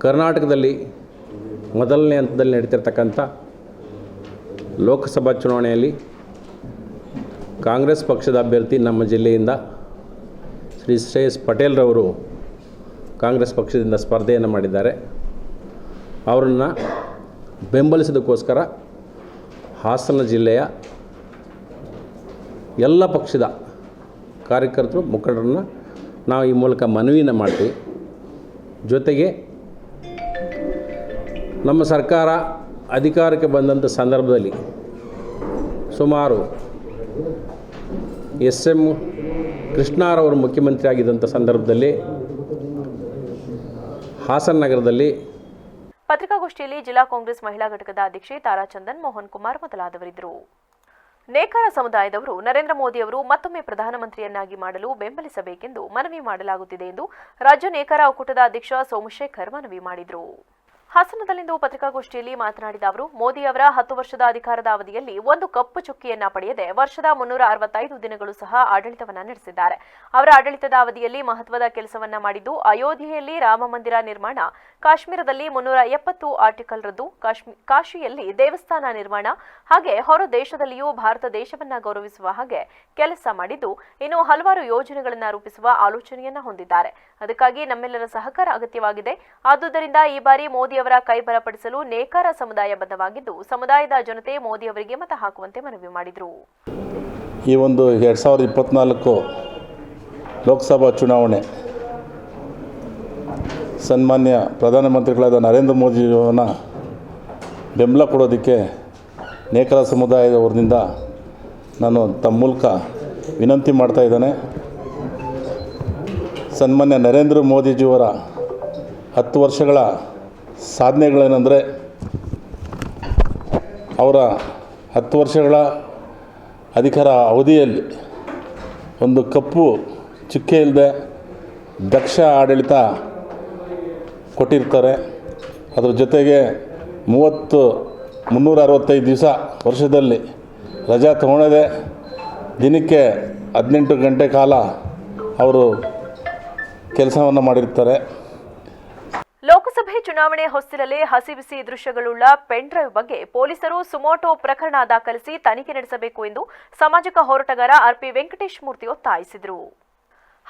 ಕರ್ನಾಟಕದಲ್ಲಿ ಮೊದಲನೇ ಹಂತದಲ್ಲಿ ನಡೀತಿರ್ತಕ್ಕಂಥ ಲೋಕಸಭಾ ಚುನಾವಣೆಯಲ್ಲಿ ಕಾಂಗ್ರೆಸ್ ಪಕ್ಷದ ಅಭ್ಯರ್ಥಿ ನಮ್ಮ ಜಿಲ್ಲೆಯಿಂದ ಶ್ರೀ ಶ್ರೇಯಸ್ ಪಟೇಲ್ರವರು ಕಾಂಗ್ರೆಸ್ ಪಕ್ಷದಿಂದ ಸ್ಪರ್ಧೆಯನ್ನು ಮಾಡಿದ್ದಾರೆ. ಅವರನ್ನು ಬೆಂಬಲಿಸೋದಕ್ಕೋಸ್ಕರ ಹಾಸನ ಜಿಲ್ಲೆಯ ಎಲ್ಲ ಪಕ್ಷದ ಕಾರ್ಯಕರ್ತರು, ಮುಖಂಡರನ್ನು ನಾವು ಈ ಮೂಲಕ ಮನವಿಯನ್ನು ಮಾಡ್ತೀವಿ. ಜೊತೆಗೆ ನಮ್ಮ ಸರ್ಕಾರ ಅಧಿಕಾರಕ್ಕೆ ಬಂದಂಥ ಸಂದರ್ಭದಲ್ಲಿ ಸುಮಾರು SM ಕೃಷ್ಣಾರವರು ಮುಖ್ಯಮಂತ್ರಿ ಆಗಿದ್ದಂಥ ಸಂದರ್ಭದಲ್ಲಿ ಹಾಸನ ನಗರದಲ್ಲಿ ಪತ್ರಿಕಾಗೋಷ್ಠಿಯಲ್ಲಿ ಜಿಲ್ಲಾ ಕಾಂಗ್ರೆಸ್ ಮಹಿಳಾ ಘಟಕದ ಅಧ್ಯಕ್ಷೆ ತಾರಾಚಂದನ್, ಮೋಹನ್ ಕುಮಾರ್ ಮೊದಲಾದವರಿದ್ದರು. ನೇಕಾರ ಸಮುದಾಯದವರು ನರೇಂದ್ರ ಮೋದಿ ಅವರು ಮತ್ತೊಮ್ಮೆ ಪ್ರಧಾನಮಂತ್ರಿಯನ್ನಾಗಿ ಮಾಡಲು ಬೆಂಬಲಿಸಬೇಕೆಂದು ಮನವಿ ಮಾಡಲಾಗುತ್ತಿದೆ ಎಂದು ರಾಜ್ಯ ನೇಕಾರ ಒಕ್ಕೂಟದ ಅಧ್ಯಕ್ಷ ಸೋಮಶೇಖರ್ ಮನವಿ ಮಾಡಿದರು. ಹಾಸನದಲ್ಲಿಂದು ಪತ್ರಿಕಾಗೋಷ್ಠಿಯಲ್ಲಿ ಮಾತನಾಡಿದ ಅವರು, ಮೋದಿ ಅವರ 10 ವರ್ಷದ ಅಧಿಕಾರದ ಅವಧಿಯಲ್ಲಿ ಒಂದು ಕಪ್ಪು ಚುಕ್ಕಿಯನ್ನ ಪಡೆಯದೆ ವರ್ಷದ 365 ದಿನಗಳು ಸಹ ಆಡಳಿತವನ್ನ ನಡೆಸಿದ್ದಾರೆ. ಅವರ ಆಡಳಿತದ ಅವಧಿಯಲ್ಲಿ ಮಹತ್ವದ ಕೆಲಸವನ್ನ ಮಾಡಿದ್ದು, ಅಯೋಧ್ಯೆಯಲ್ಲಿ ರಾಮ ಮಂದಿರ ನಿರ್ಮಾಣ, ಕಾಶ್ಮೀರದಲ್ಲಿ 370 ಆರ್ಟಿಕಲ್ ರದ್ದು, ಕಾಶಿಯಲ್ಲಿ ದೇವಸ್ಥಾನ ನಿರ್ಮಾಣ, ಹಾಗೆ ಹೊರ ದೇಶದಲ್ಲಿಯೂ ಭಾರತ ದೇಶವನ್ನ ಗೌರವಿಸುವ ಹಾಗೆ ಕೆಲಸ ಮಾಡಿದ್ದು, ಇನ್ನು ಹಲವಾರು ಯೋಜನೆಗಳನ್ನು ರೂಪಿಸುವ ಆಲೋಚನೆಯನ್ನ ಹೊಂದಿದ್ದಾರೆ. ಅದಕ್ಕಾಗಿ ನಮ್ಮೆಲ್ಲರ ಸಹಕಾರ ಅಗತ್ಯವಾಗಿದೆ. ಆದುದರಿಂದ ಈ ಬಾರಿ ಮೋದಿ ಅವರ ಕೈ ಬಲಪಡಿಸಲು ನೇಕಾರ ಸಮುದಾಯ ಬದ್ಧವಾಗಿದ್ದು, ಸಮುದಾಯದ ಜನತೆ ಮೋದಿ ಅವರಿಗೆ ಮತ ಹಾಕುವಂತೆ ಮನವಿ ಮಾಡಿದರು. ಈ ಒಂದು 2024 ಲೋಕಸಭಾ ಚುನಾವಣೆ ಸನ್ಮಾನ್ಯ ಪ್ರಧಾನಮಂತ್ರಿಗಳಾದ ನರೇಂದ್ರ ಮೋದಿಯವರನ್ನ ಬೆಂಬಲ ಕೊಡೋದಕ್ಕೆ ನೇಕಾರ ಸಮುದಾಯದವರಿಂದ ನಾನು ತಮ್ಮ ಮೂಲಕ ವಿನಂತಿ ಮಾಡ್ತಾ ಇದ್ದೇನೆ. ಸನ್ಮಾನ್ಯ ನರೇಂದ್ರ ಮೋದಿಜಿಯವರ 10 ವರ್ಷಗಳ ಸಾಧನೆಗಳೇನೆಂದರೆ, ಅವರ 10 ವರ್ಷಗಳ ಅಧಿಕಾರ ಅವಧಿಯಲ್ಲಿ ಒಂದು ಕಪ್ಪು ಚುಕ್ಕೆ ಇಲ್ಲದೆ ದಕ್ಷ ಆಡಳಿತ ಕೊಟ್ಟಿರ್ತಾರೆ. ಅದರ ಜೊತೆಗೆ 365 ದಿವಸ ವರ್ಷದಲ್ಲಿ ರಜಾ ತಗೊಳ್ಳದೆ ದಿನಕ್ಕೆ 18 ಗಂಟೆ ಕಾಲ ಅವರು ಕೆಲಸವನ್ನು ಮಾಡಿರ್ತಾರೆ. ಲೋಕಸಭೆ ಚುನಾವಣೆ ಹೊಸ್ತಿಲಲ್ಲೇ ಹಸಿ ಬಿಸಿ ದೃಶ್ಯಗಳುಳ್ಳ ಪೆನ್ ಡ್ರೈವ್ ಬಗ್ಗೆ ಪೊಲೀಸರು ಸುಮೋಟೋ ಪ್ರಕರಣ ದಾಖಲಿಸಿ ತನಿಖೆ ನಡೆಸಬೇಕು ಎಂದು ಸಾಮಾಜಿಕ ಹೋರಾಟಗಾರ RP ವೆಂಕಟೇಶ್ ಮೂರ್ತಿ ಒತ್ತಾಯಿಸಿದರು.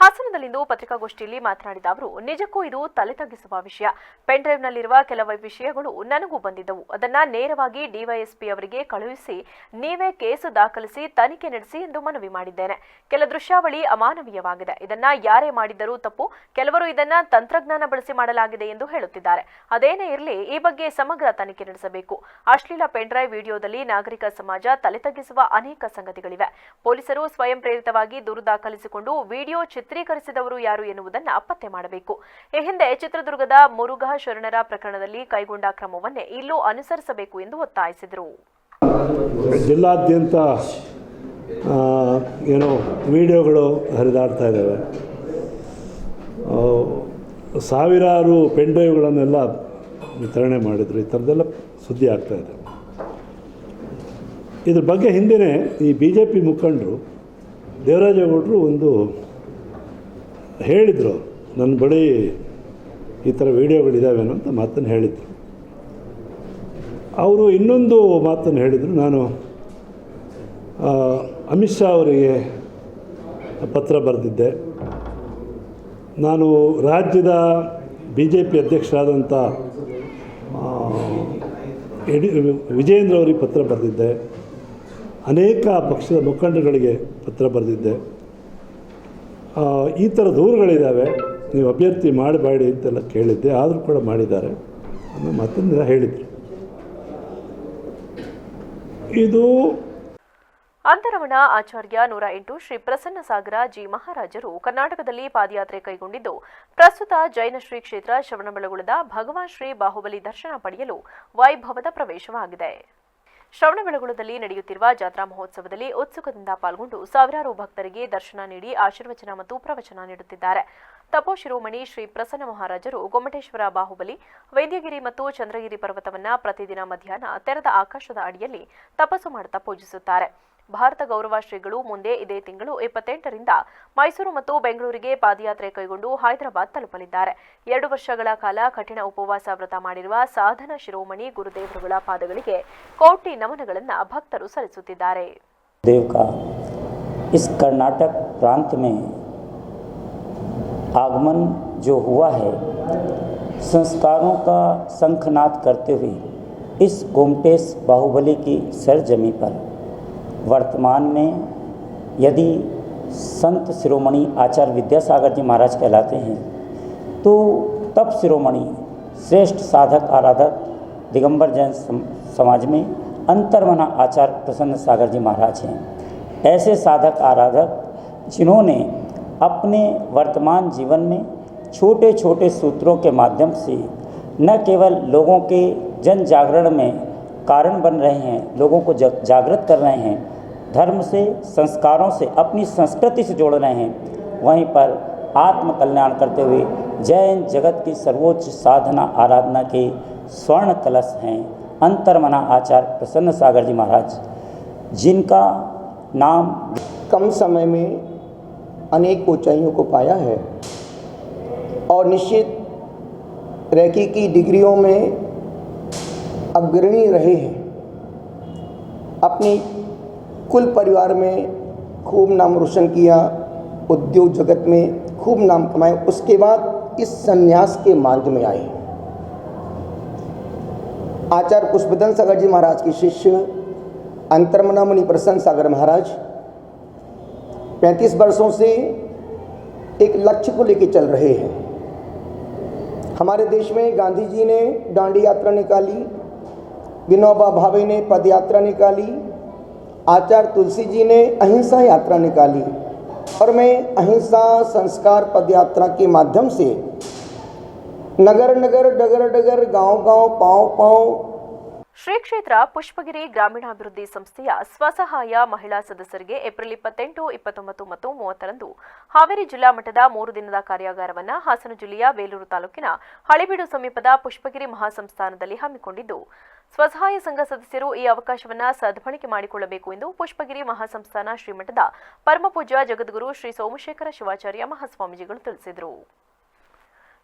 ಹಾಸನದಲ್ಲಿಂದು ಪತ್ರಿಕಾಗೋಷ್ಠಿಯಲ್ಲಿ ಮಾತನಾಡಿದ ಅವರು, ನಿಜಕ್ಕೂ ಇದು ತಲೆ ತಗ್ಗಿಸುವ ವಿಷಯ. ಪೆನ್ ಡ್ರೈವ್ನಲ್ಲಿರುವ ಕೆಲವು ವಿಷಯಗಳು ನನಗೂ ಬಂದಿದ್ದವು. ಅದನ್ನ ನೇರವಾಗಿ ಡಿವೈಎಸ್ಪಿ ಅವರಿಗೆ ಕಳುಹಿಸಿ ನೀವೇ ಕೇಸು ದಾಖಲಿಸಿ ತನಿಖೆ ನಡೆಸಿ ಎಂದು ಮನವಿ ಮಾಡಿದ್ದೇನೆ. ಕೆಲ ದೃಶ್ಯಾವಳಿ ಅಮಾನವೀಯವಾಗಿದೆ. ಇದನ್ನ ಯಾರೇ ಮಾಡಿದ್ದರೂ ತಪ್ಪು. ಕೆಲವರು ಇದನ್ನ ತಂತ್ರಜ್ಞಾನ ಬಳಸಿ ಮಾಡಲಾಗಿದೆ ಎಂದು ಹೇಳುತ್ತಿದ್ದಾರೆ. ಅದೇನೇ ಇರಲಿ, ಈ ಬಗ್ಗೆ ಸಮಗ್ರ ತನಿಖೆ ನಡೆಸಬೇಕು. ಅಶ್ಲೀಲ ಪೆನ್ ಡ್ರೈವ್ ವಿಡಿಯೋದಲ್ಲಿ ನಾಗರಿಕ ಸಮಾಜ ತಲೆ ತಗ್ಗಿಸುವ ಅನೇಕ ಸಂಗತಿಗಳಿವೆ. ಪೊಲೀಸರು ಸ್ವಯಂ ಪ್ರೇರಿತವಾಗಿ ದೂರು ದಾಖಲಿಸಿಕೊಂಡು ವಿಡಿಯೋ ಚಿತ್ರೀಕರಿಸಿದವರು ಯಾರು ಎನ್ನುವುದನ್ನು ಪತ್ತೆ ಮಾಡಬೇಕು. ಈ ಹಿಂದೆ ಚಿತ್ರದುರ್ಗದ ಮುರುಘಾ ಶರಣರ ಪ್ರಕರಣದಲ್ಲಿ ಕೈಗೊಂಡ ಕ್ರಮವನ್ನೇ ಇಲ್ಲೂ ಅನುಸರಿಸಬೇಕು ಎಂದು ಒತ್ತಾಯಿಸಿದರು. ಜಿಲ್ಲಾದ್ಯಂತ ವಿಡಿಯೋಗಳು ಹರಿದಾಡ್ತಾ ಇದ್ದಾವೆ. ಸಾವಿರಾರು ಪೆನ್ ಡ್ರೈವ್ಗಳನ್ನೆಲ್ಲ ವಿತರಣೆ ಮಾಡಿದರು. ಈ ಥರದ್ದೆಲ್ಲ ಸುದ್ದಿ ಆಗ್ತಾಯಿದೆ. ಇದ್ರ ಬಗ್ಗೆ ಹಿಂದೆ ಈ BJP ಮುಖಂಡರು ದೇವರಾಜೇಗೌಡರು ಒಂದು ಹೇಳಿದರು, ನನ್ನ ಬಳಿ ಈ ಥರ ವೀಡಿಯೋಗಳಿದ್ದಾವೇನೋ ಅಂತ ಮಾತನ್ನು ಹೇಳಿದರು. ಅವರು ಇನ್ನೊಂದು ಮಾತನ್ನು ಹೇಳಿದರು, ನಾನು ಅಮಿತ್ ಶಾ ಅವರಿಗೆ ಪತ್ರ ಬರೆದಿದ್ದೆ, ನಾನು ರಾಜ್ಯದ BJP ಅಧ್ಯಕ್ಷರಾದಂಥ ವಿಜೇಂದ್ರ ಅವರಿಗೆ ಪತ್ರ ಬರೆದಿದ್ದೆ, ಅನೇಕ ಪಕ್ಷದ ಮುಖಂಡರುಗಳಿಗೆ ಪತ್ರ ಬರೆದಿದ್ದೆ. ಈ ಥರ ದೂರುಗಳಿದ್ದಾವೆ, ನೀವು ಅಭ್ಯರ್ಥಿ ಮಾಡಬೇಡಿ ಅಂತೆಲ್ಲ ಕೇಳಿದ್ದೆ, ಆದರೂ ಕೂಡ ಮಾಡಿದ್ದಾರೆ ಅನ್ನೋ ಮಾತನ್ನು ಹೇಳಿದರು. ಇದು ಅಂತರವಣ ಆಚಾರ್ಯ 108 ಶ್ರೀ ಪ್ರಸನ್ನ ಸಾಗರ ಜಿ ಮಹಾರಾಜರು ಕರ್ನಾಟಕದಲ್ಲಿ ಪಾದಯಾತ್ರೆ ಕೈಗೊಂಡಿದ್ದು, ಪ್ರಸ್ತುತ ಜೈನ ಶ್ರೀ ಕ್ಷೇತ್ರ ಶ್ರವಣಬೆಳಗೊಳದ ಭಗವಾನ್ ಶ್ರೀ ಬಾಹುಬಲಿ ದರ್ಶನ ಪಡೆಯಲು ವೈಭವದ ಪ್ರವೇಶವಾಗಿದೆ. ಶ್ರವಣಬೆಳಗೊಳದಲ್ಲಿ ನಡೆಯುತ್ತಿರುವ ಜಾತ್ರಾ ಮಹೋತ್ಸವದಲ್ಲಿ ಉತ್ಸುಕದಿಂದ ಪಾಲ್ಗೊಂಡು ಸಾವಿರಾರು ಭಕ್ತರಿಗೆ ದರ್ಶನ ನೀಡಿ ಆಶೀರ್ವಚನ ಮತ್ತು ಪ್ರವಚನ ನೀಡುತ್ತಿದ್ದಾರೆ. ತಪೋಶಿರೋಮಣಿ ಶ್ರೀ ಪ್ರಸನ್ನ ಮಹಾರಾಜರು ಗೊಮ್ಮಟೇಶ್ವರ ಬಾಹುಬಲಿ, ವೈದ್ಯಗಿರಿ ಮತ್ತು ಚಂದ್ರಗಿರಿ ಪರ್ವತವನ್ನ ಪ್ರತಿದಿನ ಮಧ್ಯಾಹ್ನ ತೆರೆದ ಆಕಾಶದ ಅಡಿಯಲ್ಲಿ ತಪಸ್ಸು ಮಾಡುತ್ತಾ ಪೂಜಿಸುತ್ತಾರೆ. ಭಾರತ ಗೌರವ ಶ್ರೀಗಳು ಮುಂದೆ ಇದೇ ತಿಂಗಳು 28ರಿಂದ ಮೈಸೂರು ಮತ್ತು ಬೆಂಗಳೂರಿಗೆ ಪಾದಯಾತ್ರೆ ಕೈಗೊಂಡು ಹೈದರಾಬಾದ್ ತಲುಪಲಿದ್ದಾರೆ. 2 ವರ್ಷಗಳ ಕಾಲ ಕಠಿಣ ಉಪವಾಸ ವ್ರತ ಮಾಡಿರುವ ಸಾಧನ ಶಿರೋಮಣಿ ಗುರುದೇವರುಗಳ ಪಾದಗಳಿಗೆ ಕೋಟಿ ನಮನಗಳನ್ನು ಭಕ್ತರು ಸಲ್ಲಿಸುತ್ತಿದ್ದಾರೆ. देव का इस कर्नाटक प्रांत में आगमन जो हुआ है, संस्कारों का शंखनाद करते हुए इस गोमटेश बाहुबली की सरजमी पर वर्तमान में यदि संत शिरोमणि आचार्य विद्यासागर जी महाराज कहलाते हैं, तो तप शिरोमणि श्रेष्ठ साधक आराधक दिगंबर जैन समाज में अंतर्मना आचार्य प्रसन्न सागर जी महाराज हैं। ऐसे साधक आराधक जिन्होंने अपने वर्तमान जीवन में छोटे छोटे सूत्रों के माध्यम से न केवल लोगों के जन जागरण में कारण बन रहे हैं, लोगों को जागृत कर रहे हैं, धर्म से संस्कारों से अपनी संस्कृति से जोड़ रहे हैं, वहीं पर आत्म कल्याण करते हुए जैन जगत की सर्वोच्च साधना आराधना के स्वर्ण कलश हैं अंतर्मना आचार्य प्रसन्न सागर जी महाराज, जिनका नाम कम समय में अनेक ऊंचाइयों को पाया है और निश्चित रैकी की डिग्रियों में अग्रणी रहे हैं। अपनी कुल परिवार में खूब नाम रोशन किया, उद्योग जगत में खूब नाम कमाए। उसके बाद इस संन्यास के मार्ग में आए। आचार्य पुष्पदन सागर जी महाराज के शिष्य अंतर्मना मुनि प्रसन्न सागर महाराज 35 वर्षों से एक लक्ष्य को लेकर चल रहे हैं। हमारे देश में गांधी जी ने डांडी यात्रा निकाली, विनोबा भावे ने पद यात्रा निकाली, आचार्य तुलसी जी ने अहिंसा यात्रा निकाली और मैं अहिंसा संस्कार पद यात्रा के माध्यम से नगर नगर डगर डगर गांव गांव पाँव पाँव ಶ್ರೀ ಕ್ಷೇತ್ರ ಪುಷ್ಪಗಿರಿ ಗ್ರಾಮೀಣಾಭಿವೃದ್ಧಿ ಸಂಸ್ಥೆಯ ಸ್ವಸಹಾಯ ಮಹಿಳಾ ಸದಸ್ಯರಿಗೆ ಏಪ್ರಿಲ್ 28, 29 ಮತ್ತು 30ರಂದು ಹಾವೇರಿ ಜಿಲ್ಲಾ ಮಟ್ಟದ 3 ದಿನದ ಕಾರ್ಯಾಗಾರವನ್ನು ಹಾಸನ ಜಿಲ್ಲೆಯ ಬೇಲೂರು ತಾಲೂಕಿನ ಹಳಿಬೀಡು ಸಮೀಪದ ಪುಷ್ಪಗಿರಿ ಮಹಾಸಂಸ್ಥಾನದಲ್ಲಿ ಹಮ್ಮಿಕೊಂಡಿದ್ದು, ಸ್ವಸಹಾಯ ಸಂಘ ಸದಸ್ಯರು ಈ ಅವಕಾಶವನ್ನು ಸದ್ಬಳಕೆ ಮಾಡಿಕೊಳ್ಳಬೇಕು ಎಂದು ಪುಷ್ಪಗಿರಿ ಮಹಾಸಂಸ್ಥಾನ ಶ್ರೀಮಠದ ಪರಮಪೂಜ್ಯ ಜಗದ್ಗುರು ಶ್ರೀ ಸೋಮಶೇಖರ ಶಿವಾಚಾರ್ಯ ಮಹಾಸ್ವಾಮೀಜಿಗಳು ತಿಳಿಸಿದರು.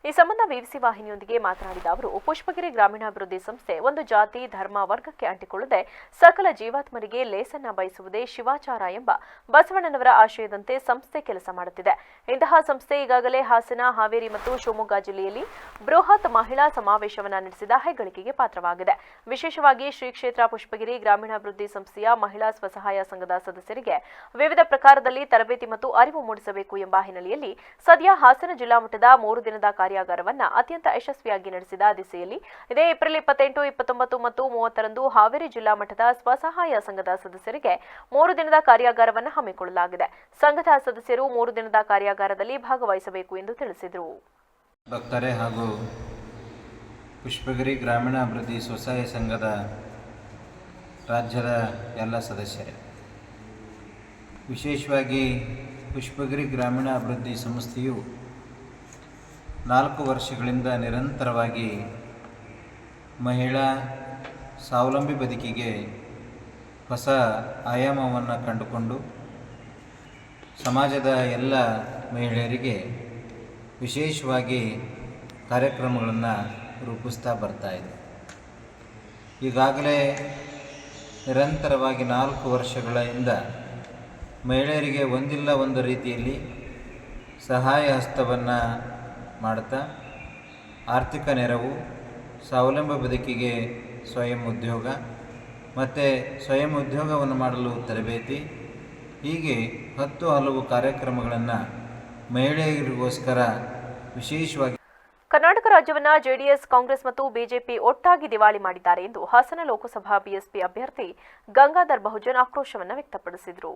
ಈ ಸಂಬಂಧ ವಿವಿಸಿ ವಾಹಿನಿಯೊಂದಿಗೆ ಮಾತನಾಡಿದ ಅವರು, ಪುಷ್ಪಗಿರಿ ಗ್ರಾಮೀಣಾಭಿವೃದ್ಧಿ ಸಂಸ್ಥೆ ಒಂದು ಜಾತಿ ಧರ್ಮ ವರ್ಗಕ್ಕೆ ಅಂಟಿಕೊಳ್ಳದೆ ಸಕಲ ಜೀವಾತ್ಮರಿಗೆ ಲೇಸನ್ನ ಬಯಸುವುದೇ ಶಿವಾಚಾರ ಎಂಬ ಬಸವಣ್ಣನವರ ಆಶಯದಂತೆ ಸಂಸ್ಥೆ ಕೆಲಸ ಮಾಡುತ್ತಿದೆ. ಇಂತಹ ಸಂಸ್ಥೆ ಈಗಾಗಲೇ ಹಾಸನ, ಹಾವೇರಿ ಮತ್ತು ಶಿವಮೊಗ್ಗ ಜಿಲ್ಲೆಯಲ್ಲಿ ಬೃಹತ್ ಮಹಿಳಾ ಸಮಾವೇಶವನ್ನು ನಡೆಸಿದ ಹೆಗ್ಗಳಿಕೆಗೆ ಪಾತ್ರವಾಗಿದೆ. ವಿಶೇಷವಾಗಿ ಶ್ರೀ ಕ್ಷೇತ್ರ ಪುಷ್ಪಗಿರಿ ಗ್ರಾಮೀಣಾಭಿವೃದ್ಧಿ ಸಂಸ್ಥೆಯ ಮಹಿಳಾ ಸ್ವಸಹಾಯ ಸಂಘದ ಸದಸ್ಯರಿಗೆ ವಿವಿಧ ಪ್ರಕಾರದಲ್ಲಿ ತರಬೇತಿ ಮತ್ತು ಅರಿವು ಮೂಡಿಸಬೇಕು ಎಂಬ ಹಿನ್ನೆಲೆಯಲ್ಲಿ ಸದ್ಯ ಹಾಸನ ಜಿಲ್ಲಾ ಮಟ್ಟದ 3 ದಿನದ ಕಾರ್ಯಾಗಾರವನ್ನು ಅತ್ಯಂತ ಯಶಸ್ವಿಯಾಗಿ ನಡೆಸಿದ ದಿಸೆಯಲ್ಲಿ ಇದೇ ಏಪ್ರಿಲ್ 28, 29 ಮತ್ತು 30ರಂದು ಹಾವೇರಿ ಜಿಲ್ಲಾ ಮಟ್ಟದ ಸ್ವಸಹಾಯ ಸಂಘದ ಸದಸ್ಯರಿಗೆ 3 ದಿನದ ಕಾರ್ಯಾಗಾರವನ್ನು ಹಮ್ಮಿಕೊಳ್ಳಲಾಗಿದೆ. ಸಂಘದ ಸದಸ್ಯರು 3 ದಿನದ ಕಾರ್ಯಾಗಾರದಲ್ಲಿ ಭಾಗವಹಿಸಬೇಕು ಎಂದು ತಿಳಿಸಿದರು. ಭಕ್ತರೇ ಹಾಗೂ ಪುಷ್ಪಗಿರಿ ಗ್ರಾಮೀಣಾಭಿವೃದ್ಧಿ ಸ್ವಸಹಾಯ ಸಂಘದ ರಾಜ್ಯದ ಎಲ್ಲ ಸದಸ್ಯರೇ, ವಿಶೇಷವಾಗಿ ಪುಷ್ಪಗಿರಿ ಗ್ರಾಮೀಣಾಭಿವೃದ್ಧಿ ಸಂಸ್ಥೆಯು 4 ವರ್ಷಗಳಿಂದ ನಿರಂತರವಾಗಿ ಮಹಿಳಾ ಸ್ವಾವಲಂಬಿ ಬದುಕಿಗೆ ಹೊಸ ಆಯಾಮವನ್ನು ಕಂಡುಕೊಂಡು ಸಮಾಜದ ಎಲ್ಲ ಮಹಿಳೆಯರಿಗೆ ವಿಶೇಷವಾಗಿ ಕಾರ್ಯಕ್ರಮಗಳನ್ನು ರೂಪಿಸ್ತಾ ಬರ್ತಾ ಇದೆ. ಈಗಾಗಲೇ ನಿರಂತರವಾಗಿ 4 ವರ್ಷಗಳಿಂದ ಮಹಿಳೆಯರಿಗೆ ಒಂದಿಲ್ಲ ಒಂದು ರೀತಿಯಲ್ಲಿ ಸಹಾಯ ಹಸ್ತವನ್ನು ಮಾಡ್ತಾ ಆರ್ಥಿಕ ನೆರವು, ಸ್ವಾವಲಂಬಿ ಬದುಕಿಗೆ ಸ್ವಯಂ ಉದ್ಯೋಗ ಮತ್ತು ಸ್ವಯಂ ಉದ್ಯೋಗವನ್ನು ಮಾಡಲು ತರಬೇತಿ, ಹೀಗೆ 10 ಹಲವು ಕಾರ್ಯಕ್ರಮಗಳನ್ನು ಮಹಿಳೆಯರಿಗೋಸ್ಕರ ವಿಶೇಷವಾಗಿ. ಕರ್ನಾಟಕ ರಾಜ್ಯವನ್ನ ಜೆಡಿಎಸ್, ಕಾಂಗ್ರೆಸ್ ಮತ್ತು ಬಿಜೆಪಿ ಒಟ್ಟಾಗಿ ದಿವಾಳಿ ಮಾಡಿದ್ದಾರೆ ಎಂದು ಹಾಸನ ಲೋಕಸಭಾ ಬಿಎಸ್ಪಿ ಅಭ್ಯರ್ಥಿ ಗಂಗಾಧರ್ ಬಹುಜನ್ ಆಕ್ರೋಶವನ್ನು ವ್ಯಕ್ತಪಡಿಸಿದರು.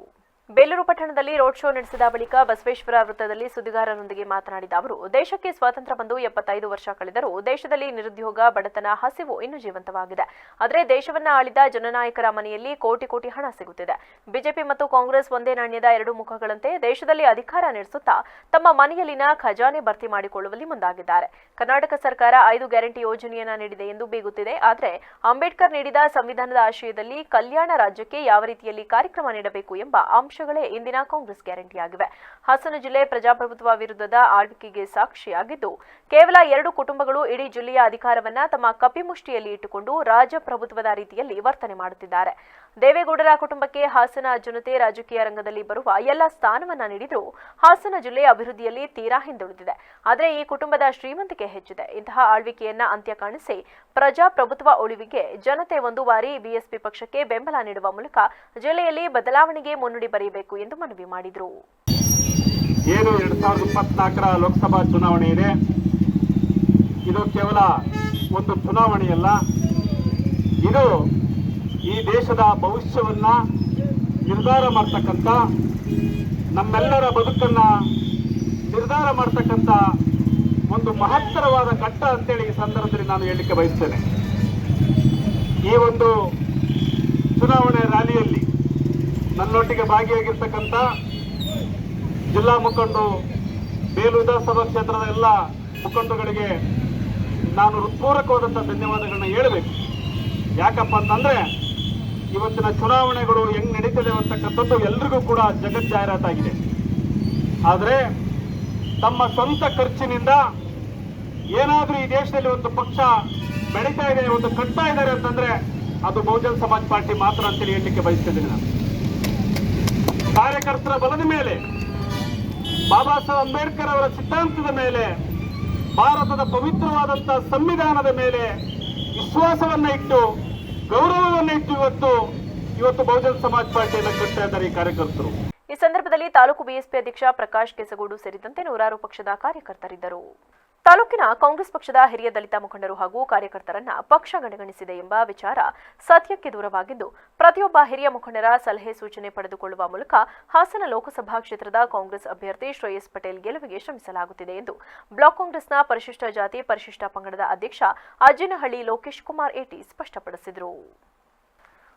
ಬೇಲೂರು ಪಟ್ಟಣದಲ್ಲಿ ರೋಡ್ ಶೋ ನಡೆಸಿದ ಬಳಿಕ ಬಸವೇಶ್ವರ ವೃತ್ತದಲ್ಲಿ ಸುದ್ದಿಗಾರರೊಂದಿಗೆ ಮಾತನಾಡಿದ ಅವರು, ದೇಶಕ್ಕೆ ಸ್ವಾತಂತ್ರ್ಯ ಬಂದು 75 ವರ್ಷ ಕಳೆದರೂ ದೇಶದಲ್ಲಿ ನಿರುದ್ಯೋಗ, ಬಡತನ, ಹಸಿವು ಇನ್ನೂ ಜೀವಂತವಾಗಿದೆ. ಆದರೆ ದೇಶವನ್ನ ಆಳಿದ ಜನನಾಯಕರ ಮನೆಯಲ್ಲಿ ಕೋಟಿ ಕೋಟಿ ಹಣ ಸಿಗುತ್ತಿದೆ. ಬಿಜೆಪಿ ಮತ್ತು ಕಾಂಗ್ರೆಸ್ ಒಂದೇ ನಾಣ್ಯದ 2 ಮುಖಗಳಂತೆ ದೇಶದಲ್ಲಿ ಅಧಿಕಾರ ನಡೆಸುತ್ತಾ ತಮ್ಮ ಮನೆಯಲ್ಲಿನ ಖಜಾನೆ ಭರ್ತಿ ಮಾಡಿಕೊಳ್ಳುವಲ್ಲಿ ಮುಂದಾಗಿದ್ದಾರೆ. ಕರ್ನಾಟಕ ಸರ್ಕಾರ 5 ಗ್ಯಾರಂಟಿ ಯೋಜನೆಯನ್ನ ನೀಡಿದೆ ಎಂದು ಬೀಗುತ್ತಿದೆ. ಆದರೆ ಅಂಬೇಡ್ಕರ್ ನೀಡಿದ ಸಂವಿಧಾನದ ಆಶಯದಲ್ಲಿ ಕಲ್ಯಾಣ ರಾಜ್ಯಕ್ಕೆ ಯಾವ ರೀತಿಯಲ್ಲಿ ಕಾರ್ಯಕ್ರಮ ನೀಡಬೇಕು ಎಂಬ ಅಂಶಗಳೇ ಇಂದಿನ ಕಾಂಗ್ರೆಸ್ ಗ್ಯಾರಂಟಿಯಾಗಿವೆ. ಹಾಸನ ಜಿಲ್ಲೆ ಪ್ರಜಾಪ್ರಭುತ್ವ ವಿರುದ್ಧದ ಆಳ್ವಿಕೆಗೆ ಸಾಕ್ಷಿಯಾಗಿದ್ದು, ಕೇವಲ 2 ಕುಟುಂಬಗಳು ಇಡೀ ಜಿಲ್ಲೆಯ ಅಧಿಕಾರವನ್ನ ತಮ್ಮ ಕಪಿಮುಷ್ಟಿಯಲ್ಲಿ ಇಟ್ಟುಕೊಂಡು ರಾಜಪ್ರಭುತ್ವದ ರೀತಿಯಲ್ಲಿ ವರ್ತನೆ ಮಾಡುತ್ತಿದ್ದಾರೆ. ದೇವೇಗೌಡರ ಕುಟುಂಬಕ್ಕೆ ಹಾಸನ ಜನತೆ ರಾಜಕೀಯ ರಂಗದಲ್ಲಿ ಬರುವ ಎಲ್ಲ ಸ್ಥಾನವನ್ನ ನೀಡಿದರೂ ಹಾಸನ ಜಿಲ್ಲೆಯ ಅಭಿವೃದ್ಧಿಯಲ್ಲಿ ತೀರಾ ಹಿಂದುಳಿದಿದೆ. ಆದರೆ ಈ ಕುಟುಂಬದ ಶ್ರೀಮಂತಿಕೆ ಹೆಚ್ಚಿದೆ. ಇಂತಹ ಆಳ್ವಿಕೆಯನ್ನ ಅಂತ್ಯ ಕಾಣಿಸಿ ಪ್ರಜಾಪ್ರಭುತ್ವ ಉಳಿವಿಗೆ ಜನತೆ ಒಂದು ಬಾರಿ ಬಿಎಸ್ಪಿ ಪಕ್ಷಕ್ಕೆ ಬೆಂಬಲ ನೀಡುವ ಮೂಲಕ ಜಿಲ್ಲೆಯಲ್ಲಿ ಬದಲಾವಣೆಗೆ ಮುನ್ನುಡಿ ಬರೆಯಬೇಕು ಎಂದು ಮನವಿ ಮಾಡಿದರು. ಏನು 2024ರ ಲೋಕಸಭಾ ಚುನಾವಣೆ ಇದೆ, ಇದು ಕೇವಲ ಒಂದು ಚುನಾವಣೆಯಲ್ಲ, ಇದು ಈ ದೇಶದ ಭವಿಷ್ಯವನ್ನ ನಿರ್ಧಾರ ಮಾಡ್ತಕ್ಕಂಥ, ನಮ್ಮೆಲ್ಲರ ಬದುಕನ್ನ ನಿರ್ಧಾರ ಮಾಡ್ತಕ್ಕಂಥ ಒಂದು ಮಹತ್ತರವಾದ ಘಟ್ಟ ಅಂತೇಳಿ ಈ ಸಂದರ್ಭದಲ್ಲಿ ನಾನು ಹೇಳಲಿಕ್ಕೆ ಬಯಸ್ತೇನೆ. ಈ ಒಂದು ಚುನಾವಣೆ ರ್ಯಾಲಿಯಲ್ಲಿ ನನ್ನೊಟ್ಟಿಗೆ ಭಾಗಿಯಾಗಿರ್ತಕ್ಕಂಥ ಜಿಲ್ಲಾ ಮುಖಂಡರು, ಬೇಲೂರು ವಿಧಾನಸಭಾ ಕ್ಷೇತ್ರದ ಎಲ್ಲ ಮುಖಂಡರುಗಳಿಗೆ ನಾನು ಹೃತ್ಪೂರ್ವಕವಾದಂಥ ಧನ್ಯವಾದಗಳನ್ನ ಹೇಳಬೇಕು. ಯಾಕಪ್ಪ ಅಂತಂದರೆ ಇವತ್ತಿನ ಚುನಾವಣೆಗಳು ಹೆಂಗೆ ನಡೀತದೆ ಅಂತಕ್ಕಂಥದ್ದು ಎಲ್ರಿಗೂ ಕೂಡ ಜಗತ್ ಜಾಹೀರಾತಾಗಿದೆ. ಆದರೆ ತಮ್ಮ ಸ್ವಂತ ಖರ್ಚಿನಿಂದ ಏನಾದರೂ ಈ ದೇಶದಲ್ಲಿ ಒಂದು ಪಕ್ಷ ಬೆಳೀತಾ ಇದೆ, ಒಂದು ಕಟ್ತಾ ಇದ್ದಾರೆ ಅಂತಂದ್ರೆ ಅದು ಬಹುಜನ್ ಸಮಾಜ್ ಪಾರ್ಟಿ ಮಾತ್ರ ಅಂತೇಳಿ ಹೇಳಲಿಕ್ಕೆ ಬಯಸ್ತಿದ್ದೀನಿ. ನಾನು ಕಾರ್ಯಕರ್ತರ ಬಲದ ಮೇಲೆ, ಬಾಬಾ ಸಾಹೇಬ್ ಅಂಬೇಡ್ಕರ್ ಅವರ ಸಿದ್ಧಾಂತದ ಮೇಲೆ, ಭಾರತದ ಪವಿತ್ರವಾದಂತಹ ಸಂವಿಧಾನದ ಮೇಲೆ ವಿಶ್ವಾಸವನ್ನ ಇಟ್ಟು, ಗೌರವವನ್ನ ಇಟ್ಟು ಇವತ್ತು ಬಹುಜನ್ ಸಮಾಜ್ ಪಾರ್ಟಿಯನ್ನು ಕಟ್ತಾ ಇದ್ದಾರೆ ಈ ಕಾರ್ಯಕರ್ತರು. ಈ ಸಂದರ್ಭದಲ್ಲಿ ತಾಲೂಕು ಬಿಎಸ್ಪಿ ಅಧ್ಯಕ್ಷ ಪ್ರಕಾಶ್ ಕೆಸಗೋಡು ಸೇರಿದಂತೆ ನೂರಾರು ಪಕ್ಷದ ಕಾರ್ಯಕರ್ತರಿದ್ದರು. ತಾಲೂಕಿನ ಕಾಂಗ್ರೆಸ್ ಪಕ್ಷದ ಹಿರಿಯ ದಲಿತ ಮುಖಂಡರು ಹಾಗೂ ಕಾರ್ಯಕರ್ತರನ್ನ ಪಕ್ಷ ಕಡೆಗಣಿಸಿದೆ ಎಂಬ ವಿಚಾರ ಸತ್ಯಕ್ಕೆ ದೂರವಾಗಿದ್ದು, ಪ್ರತಿಯೊಬ್ಬ ಹಿರಿಯ ಮುಖಂಡರ ಸಲಹೆ ಸೂಚನೆ ಪಡೆದುಕೊಳ್ಳುವ ಮೂಲಕ ಹಾಸನ ಲೋಕಸಭಾ ಕ್ಷೇತ್ರದ ಕಾಂಗ್ರೆಸ್ ಅಭ್ಯರ್ಥಿ ಶ್ರೇಯಸ್ ಪಟೇಲ್ ಗೆಲುವಿಗೆ ಶ್ರಮಿಸಲಾಗುತ್ತಿದೆ ಎಂದು ಬ್ಲಾಕ್ ಕಾಂಗ್ರೆಸ್ನ ಪರಿಶಿಷ್ಟ ಜಾತಿ ಪರಿಶಿಷ್ಟ ಪಂಗಡದ ಅಧ್ಯಕ್ಷ ಅಜ್ಜಿನಹಳ್ಳಿ ಲೋಕೇಶ್ ಕುಮಾರ್ ಏಟಿ ಸ್ಪಷ್ಟಪಡಿಸಿದರು.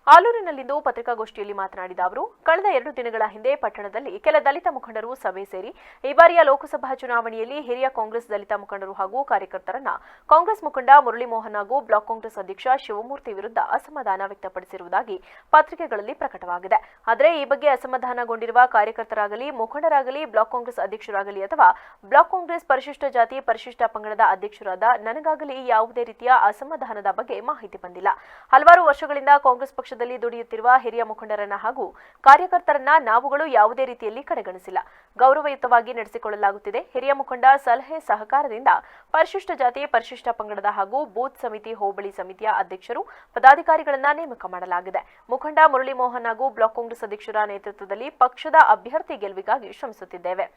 ಆಲೂರಿನಲ್ಲಿಂದು ಪತ್ರಿಕಾಗೋಷ್ಠಿಯಲ್ಲಿ ಮಾತನಾಡಿದ ಅವರು, ಕಳೆದ 2 ದಿನಗಳ ಹಿಂದೆ ಪಟ್ಟಣದಲ್ಲಿ ಕೆಲ ದಲಿತ ಮುಖಂಡರು ಸಭೆ ಸೇರಿ ಈ ಬಾರಿಯ ಲೋಕಸಭಾ ಚುನಾವಣೆಯಲ್ಲಿ ಹಿರಿಯ ಕಾಂಗ್ರೆಸ್ ದಲಿತ ಮುಖಂಡರು ಹಾಗೂ ಕಾರ್ಯಕರ್ತರನ್ನ ಕಾಂಗ್ರೆಸ್ ಮುಖಂಡ ಮುರಳಿ ಮೋಹನ್ ಹಾಗೂ ಬ್ಲಾಕ್ ಕಾಂಗ್ರೆಸ್ ಅಧ್ಯಕ್ಷ ಶಿವಮೂರ್ತಿ ವಿರುದ್ಧ ಅಸಮಾಧಾನ ವ್ಯಕ್ತಪಡಿಸಿರುವುದಾಗಿ ಪತ್ರಿಕೆಗಳಲ್ಲಿ ಪ್ರಕಟವಾಗಿದೆ. ಆದರೆ ಈ ಬಗ್ಗೆ ಅಸಮಾಧಾನಗೊಂಡಿರುವ ಕಾರ್ಯಕರ್ತರಾಗಲಿ, ಮುಖಂಡರಾಗಲಿ, ಬ್ಲಾಕ್ ಕಾಂಗ್ರೆಸ್ ಅಧ್ಯಕ್ಷರಾಗಲಿ ಅಥವಾ ಬ್ಲಾಕ್ ಕಾಂಗ್ರೆಸ್ ಪರಿಶಿಷ್ಟ ಜಾತಿ ಪರಿಶಿಷ್ಟ ಪಂಗಡದ ಅಧ್ಯಕ್ಷರಾದ ನನಗಾಗಲಿ ಯಾವುದೇ ರೀತಿಯ ಅಸಮಾಧಾನದ ಬಗ್ಗೆ ಮಾಹಿತಿ ಬಂದಿಲ್ಲ. ಹಲವಾರು ವರ್ಷಗಳಿಂದ ಕಾಂಗ್ರೆಸ್ ಪಕ್ಷದಲ್ಲಿ ದುಡಿಯುತ್ತಿರುವ ಹಿರಿಯ ಮುಖಂಡರನ್ನ ಹಾಗೂ ಕಾರ್ಯಕರ್ತರನ್ನ ನಾವುಗಳು ಯಾವುದೇ ರೀತಿಯಲ್ಲಿ ಕಡೆಗಣಿಸಿಲ್ಲ. ಗೌರವಯುತವಾಗಿ ನಡೆಸಿಕೊಳ್ಳಲಾಗುತ್ತಿದೆ. ಹಿರಿಯ ಮುಖಂಡ ಸಲಹೆ ಸಹಕಾರದಿಂದ ಪರಿಶಿಷ್ಟ ಜಾತಿ ಪರಿಶಿಷ್ಟ ಪಂಗಡದ ಹಾಗೂ ಬೂತ್ ಸಮಿತಿ ಹೋಬಳಿ ಸಮಿತಿಯ ಅಧ್ಯಕ್ಷರು ಪದಾಧಿಕಾರಿಗಳನ್ನ ನೇಮಕ ಮಾಡಲಾಗಿದೆ. ಮುಖಂಡ ಮುರಳಿ ಮೋಹನ್ ಹಾಗೂ ಬ್ಲಾಕ್ ಕಾಂಗ್ರೆಸ್ ಅಧ್ಯಕ್ಷರ ನೇತೃತ್ವದಲ್ಲಿ ಪಕ್ಷದ ಅಭ್ಯರ್ಥಿ ಗೆಲುವಿಗಾಗಿ ಶ್ರಮಿಸುತ್ತಿದ್ದೇವೆ.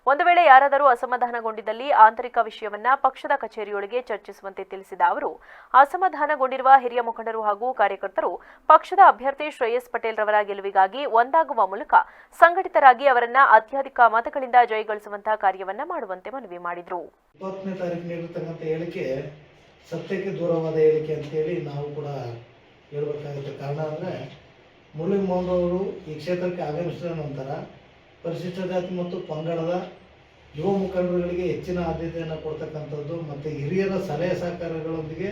ಒಂದು ವೇಳೆ ಯಾರಾದರೂ ಅಸಮಾಧಾನಗೊಂಡಿದ್ದಲ್ಲಿ ಆಂತರಿಕ ವಿಷಯವನ್ನ ಪಕ್ಷದ ಕಚೇರಿಯೊಳಗೆ ಚರ್ಚಿಸುವಂತೆ ತಿಳಿಸಿದ ಅವರು, ಅಸಮಾಧಾನಗೊಂಡಿರುವ ಹಿರಿಯ ಮುಖಂಡರು ಹಾಗೂ ಕಾರ್ಯಕರ್ತರು ಪಕ್ಷದ ಅಭ್ಯರ್ಥಿ ಶ್ರೇಯಸ್ ಪಟೇಲ್ ರವರ ಗೆಲುವಿಗಾಗಿ ಒಂದಾಗುವ ಮೂಲಕ ಸಂಘಟಿತರಾಗಿ ಅವರನ್ನ ಅತ್ಯಧಿಕ ಮತಗಳಿಂದ ಜಯಗಳಿಸುವಂತಹ ಕಾರ್ಯವನ್ನ ಮಾಡುವಂತೆ ಮನವಿ ಮಾಡಿದರು. 20ನೇ ತಾರೀಕು ನೀಡಿರ್ತಕ್ಕಂಥ ಹೇಳಿಕೆ ಸತ್ಯಕ್ಕೆ ದೂರವಾದ ಹೇಳಿಕೆ ಅಂತೇಳಿ ನಾವು ಕೂಡ ಹೇಳಬೇಕಾಗುತ್ತೆ. ಕಾರಣ ಅಂದರೆ ಮುರಳಿ ಮೋಹನ್ ಅವರು ಈ ಕ್ಷೇತ್ರಕ್ಕೆ ಆಗಮಿಸಿದ ನಂತರ ಪರಿಶಿಷ್ಟ ಜಾತಿ ಮತ್ತು ಪಂಗಡದ ಯುವ ಮುಖಂಡರುಗಳಿಗೆ ಹೆಚ್ಚಿನ ಆದ್ಯತೆಯನ್ನು ಕೊಡ್ತಕ್ಕಂಥದ್ದು ಮತ್ತು ಹಿರಿಯರ ಸಲಹೆ ಸಹಕಾರಗಳೊಂದಿಗೆ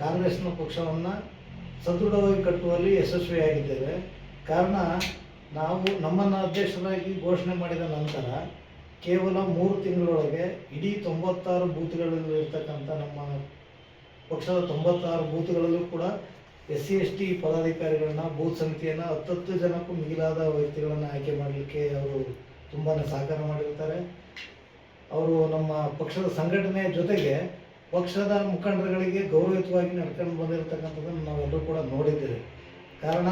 ಕಾಂಗ್ರೆಸ್ನ ಪಕ್ಷವನ್ನು ಸದೃಢವಾಗಿ ಕಟ್ಟುವಲ್ಲಿ ಯಶಸ್ವಿಯಾಗಿದ್ದೇವೆ. ಕಾರಣ ನಾವು ನಮ್ಮನ್ನು ಅಧ್ಯಕ್ಷರಾಗಿ ಘೋಷಣೆ ಮಾಡಿದ ನಂತರ ಕೇವಲ 3 ತಿಂಗಳೊಳಗೆ ಇಡೀ 96 ಬೂತ್ಗಳಲ್ಲಿರ್ತಕ್ಕಂಥ ನಮ್ಮ ಪಕ್ಷದ 96 ಬೂತ್ಗಳಲ್ಲೂ ಕೂಡ SC/ST ಪದಾಧಿಕಾರಿಗಳನ್ನ ಬೂತ್ ಸಮಿತಿಯನ್ನು 10 ಜನಕ್ಕೂ ಮಿಗಿಲಾದ ವ್ಯಕ್ತಿಗಳನ್ನು ಆಯ್ಕೆ ಮಾಡಲಿಕ್ಕೆ ಅವರು ತುಂಬಾ ಸಹಕಾರ ಮಾಡಿರ್ತಾರೆ. ಅವರು ನಮ್ಮ ಪಕ್ಷದ ಸಂಘಟನೆಯ ಜೊತೆಗೆ ಪಕ್ಷದ ಮುಖಂಡರುಗಳಿಗೆ ಗೌರವಯುತವಾಗಿ ನಡ್ಕೊಂಡು ಬಂದಿರತಕ್ಕಂಥದ್ದನ್ನು ನಾವೆಲ್ಲರೂ ಕೂಡ ನೋಡಿದ್ದೇವೆ. ಕಾರಣ